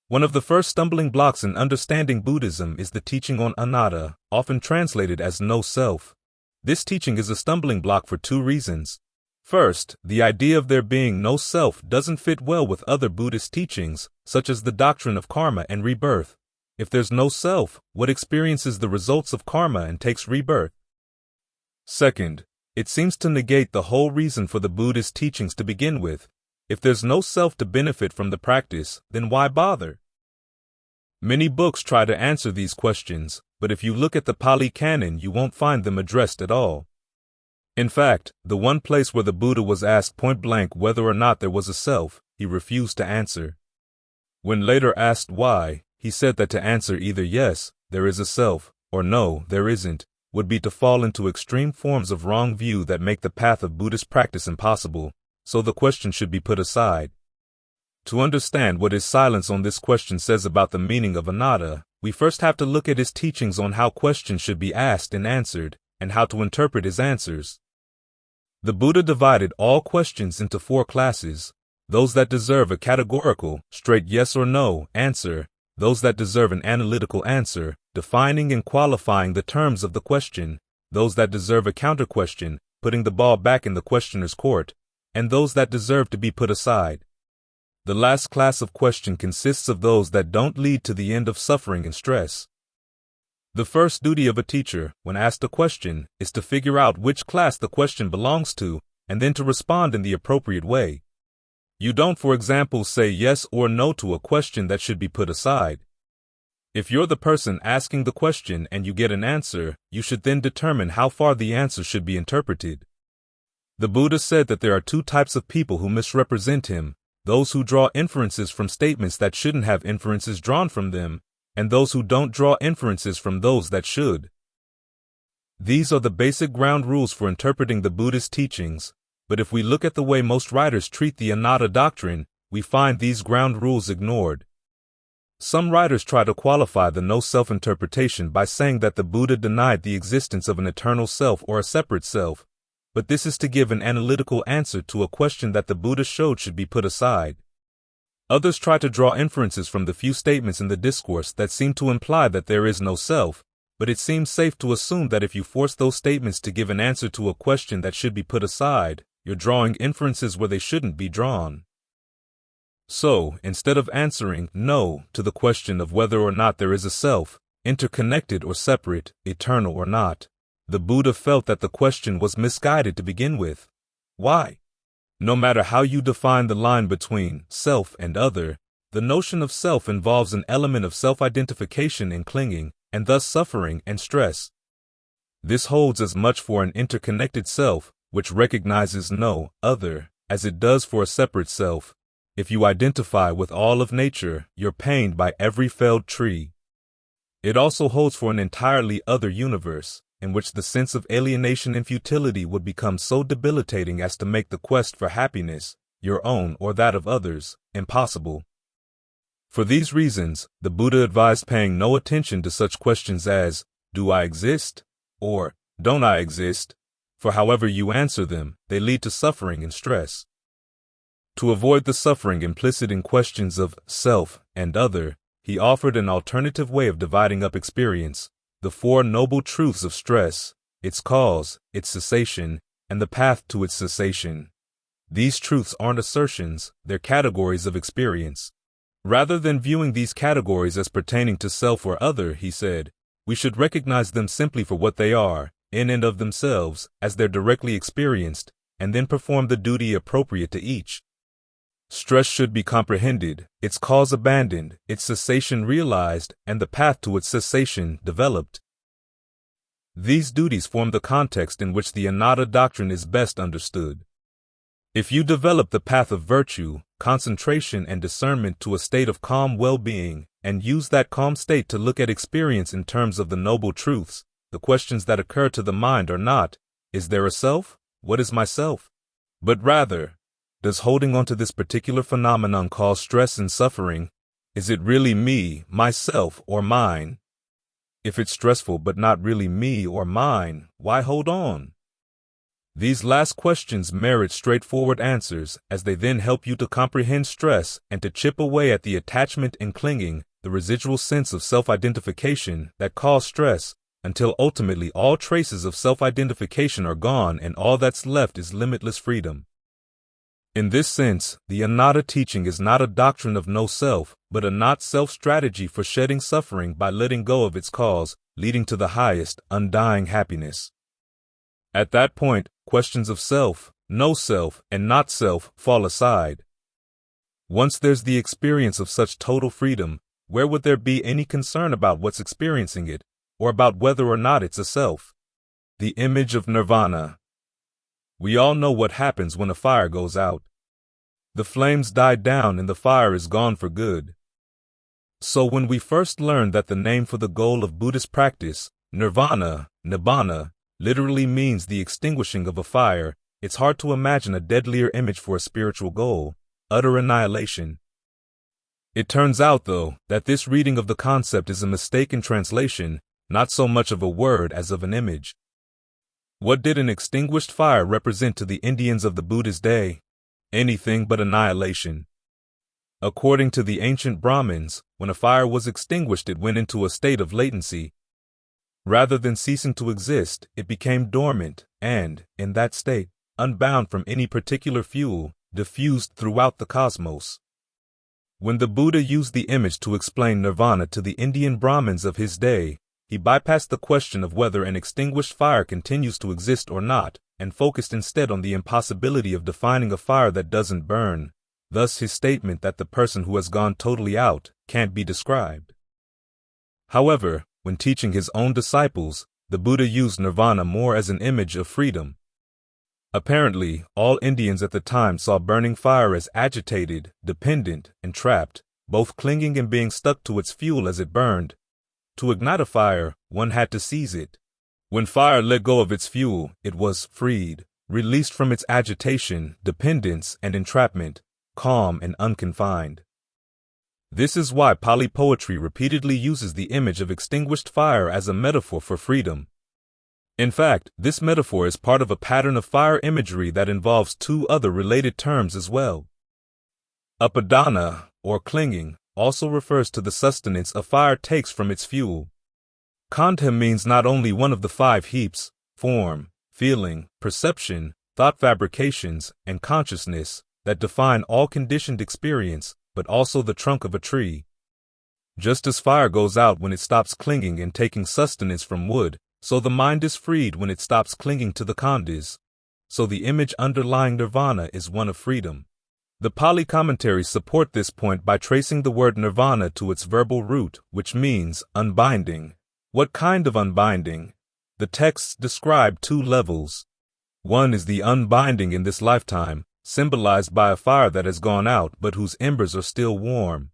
One of the first stumbling blocks in understanding Buddhism is the teaching on anatta, often translated as no self. This teaching is a stumbling block for two reasons. First, the idea of there being no self doesn't fit well with other Buddhist teachings, such as the doctrine of karma and rebirth. If there's no self, what experiences the results of karma and takes rebirth? Second, it seems to negate the whole reason for the Buddhist teachings to begin with. If there's no self to benefit from the practice, then why bother? Many books try to answer these questions, but if you look at the Pali Canon, you won't find them addressed at all. In fact, the one place where the Buddha was asked point-blank whether or not there was a self, he refused to answer. When later asked why, he said that to answer either yes, there is a self, or no, there isn't, would be to fall into extreme forms of wrong view that make the path of Buddhist practice impossible, so the question should be put aside. To understand what his silence on this question says about the meaning of anatta, we first have to look at his teachings on how questions should be asked and answered, and how to interpret his answers. The Buddha divided all questions into four classes: those that deserve a categorical, straight yes or no answer, those that deserve an analytical answer, defining and qualifying the terms of the question, those that deserve a counter-question, putting the ball back in the questioner's court, and those that deserve to be put aside. The last class of question consists of those that don't lead to the end of suffering and stress. The first duty of a teacher, when asked a question, is to figure out which class the question belongs to, and then to respond in the appropriate way. You don't, for example, say yes or no to a question that should be put aside. If you're the person asking the question and you get an answer, you should then determine how far the answer should be interpreted. The Buddha said that there are two types of people who misrepresent him: those who draw inferences from statements that shouldn't have inferences drawn from them, and those who don't draw inferences from those that should. These are the basic ground rules for interpreting the Buddhist teachings, but if we look at the way most writers treat the anatta doctrine, we find these ground rules ignored. Some writers try to qualify the no-self interpretation by saying that the Buddha denied the existence of an eternal self or a separate self, but this is to give an analytical answer to a question that the Buddha showed should be put aside. Others try to draw inferences from the few statements in the discourse that seem to imply that there is no self, but it seems safe to assume that if you force those statements to give an answer to a question that should be put aside, you're drawing inferences where they shouldn't be drawn. So, instead of answering no to the question of whether or not there is a self, interconnected or separate, eternal or not, the Buddha felt that the question was misguided to begin with. Why? No matter how you define the line between self and other, the notion of self involves an element of self-identification and clinging, and thus suffering and stress. This holds as much for an interconnected self, which recognizes no other, as it does for a separate self. If you identify with all of nature, you're pained by every felled tree. It also holds for an entirely other universe, in which the sense of alienation and futility would become so debilitating as to make the quest for happiness, your own or that of others, impossible. For these reasons, the Buddha advised paying no attention to such questions as, "Do I exist?" or "Don't I exist?" For however you answer them, they lead to suffering and stress. To avoid the suffering implicit in questions of self and other, he offered an alternative way of dividing up experience: the Four Noble Truths of stress, its cause, its cessation, and the path to its cessation. These truths aren't assertions, they're categories of experience. Rather than viewing these categories as pertaining to self or other, he said, we should recognize them simply for what they are, in and of themselves, as they're directly experienced, and then perform the duty appropriate to each. Stress should be comprehended, its cause abandoned, its cessation realized, and the path to its cessation developed. These duties form the context in which the anatta doctrine is best understood. If you develop the path of virtue, concentration, and discernment to a state of calm well-being, and use that calm state to look at experience in terms of the noble truths, the questions that occur to the mind are not, is there a self? What is myself? But rather, does holding on to this particular phenomenon cause stress and suffering? Is it really me, myself, or mine? If it's stressful but not really me or mine, why hold on? These last questions merit straightforward answers, as they then help you to comprehend stress and to chip away at the attachment and clinging, the residual sense of self-identification that cause stress, until ultimately all traces of self-identification are gone and all that's left is limitless freedom. In this sense, the anatta teaching is not a doctrine of no self, but a not-self strategy for shedding suffering by letting go of its cause, leading to the highest, undying happiness. At that point, questions of self, no self, and not self fall aside. Once there's the experience of such total freedom, where would there be any concern about what's experiencing it, or about whether or not it's a self? The image of Nirvana. We all know what happens when a fire goes out. The flames die down and the fire is gone for good. So when we first learned that the name for the goal of Buddhist practice, Nirvana, Nibbana, literally means the extinguishing of a fire, it's hard to imagine a deadlier image for a spiritual goal, utter annihilation. It turns out, though, that this reading of the concept is a mistake in translation, not so much of a word as of an image. What did an extinguished fire represent to the Indians of the Buddhist day? Anything but annihilation. According to the ancient Brahmins, when a fire was extinguished, it went into a state of latency. Rather than ceasing to exist, it became dormant and, in that state, unbound from any particular fuel, diffused throughout the cosmos. When the Buddha used the image to explain Nirvana to the Indian Brahmins of his day, he bypassed the question of whether an extinguished fire continues to exist or not, and focused instead on the impossibility of defining a fire that doesn't burn, thus his statement that the person who has gone totally out can't be described. However, when teaching his own disciples, the Buddha used Nirvana more as an image of freedom. Apparently, all Indians at the time saw burning fire as agitated, dependent, and trapped, both clinging and being stuck to its fuel as it burned. To ignite a fire, one had to seize it. When fire let go of its fuel, it was freed, released from its agitation, dependence, and entrapment, calm and unconfined. This is why Pali poetry repeatedly uses the image of extinguished fire as a metaphor for freedom. In fact, this metaphor is part of a pattern of fire imagery that involves two other related terms as well. Upadana, or clinging, also refers to the sustenance a fire takes from its fuel. Khandha means not only one of the five heaps, form, feeling, perception, thought fabrications, and consciousness, that define all conditioned experience, but also the trunk of a tree. Just as fire goes out when it stops clinging and taking sustenance from wood, so the mind is freed when it stops clinging to the khandhas. So the image underlying Nirvana is one of freedom. The Pali commentaries support this point by tracing the word Nirvana to its verbal root, which means unbinding. What kind of unbinding? The texts describe two levels. One is the unbinding in this lifetime, symbolized by a fire that has gone out but whose embers are still warm.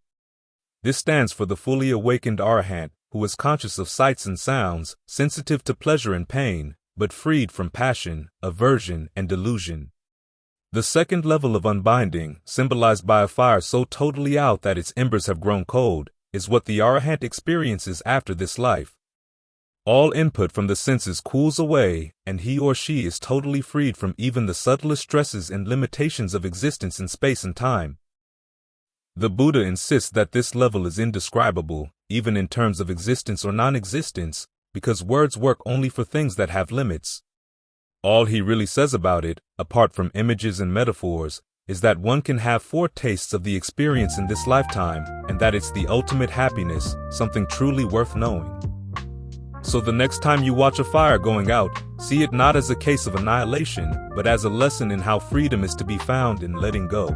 This stands for the fully awakened arahant, who is conscious of sights and sounds, sensitive to pleasure and pain, but freed from passion, aversion, and delusion. The second level of unbinding, symbolized by a fire so totally out that its embers have grown cold, is what the arahant experiences after this life. All input from the senses cools away, and he or she is totally freed from even the subtlest stresses and limitations of existence in space and time. The Buddha insists that this level is indescribable, even in terms of existence or non-existence, because words work only for things that have limits. All he really says about it, apart from images and metaphors, is that one can have foretastes of the experience in this lifetime, and that it's the ultimate happiness, something truly worth knowing. So the next time you watch a fire going out, see it not as a case of annihilation, but as a lesson in how freedom is to be found in letting go.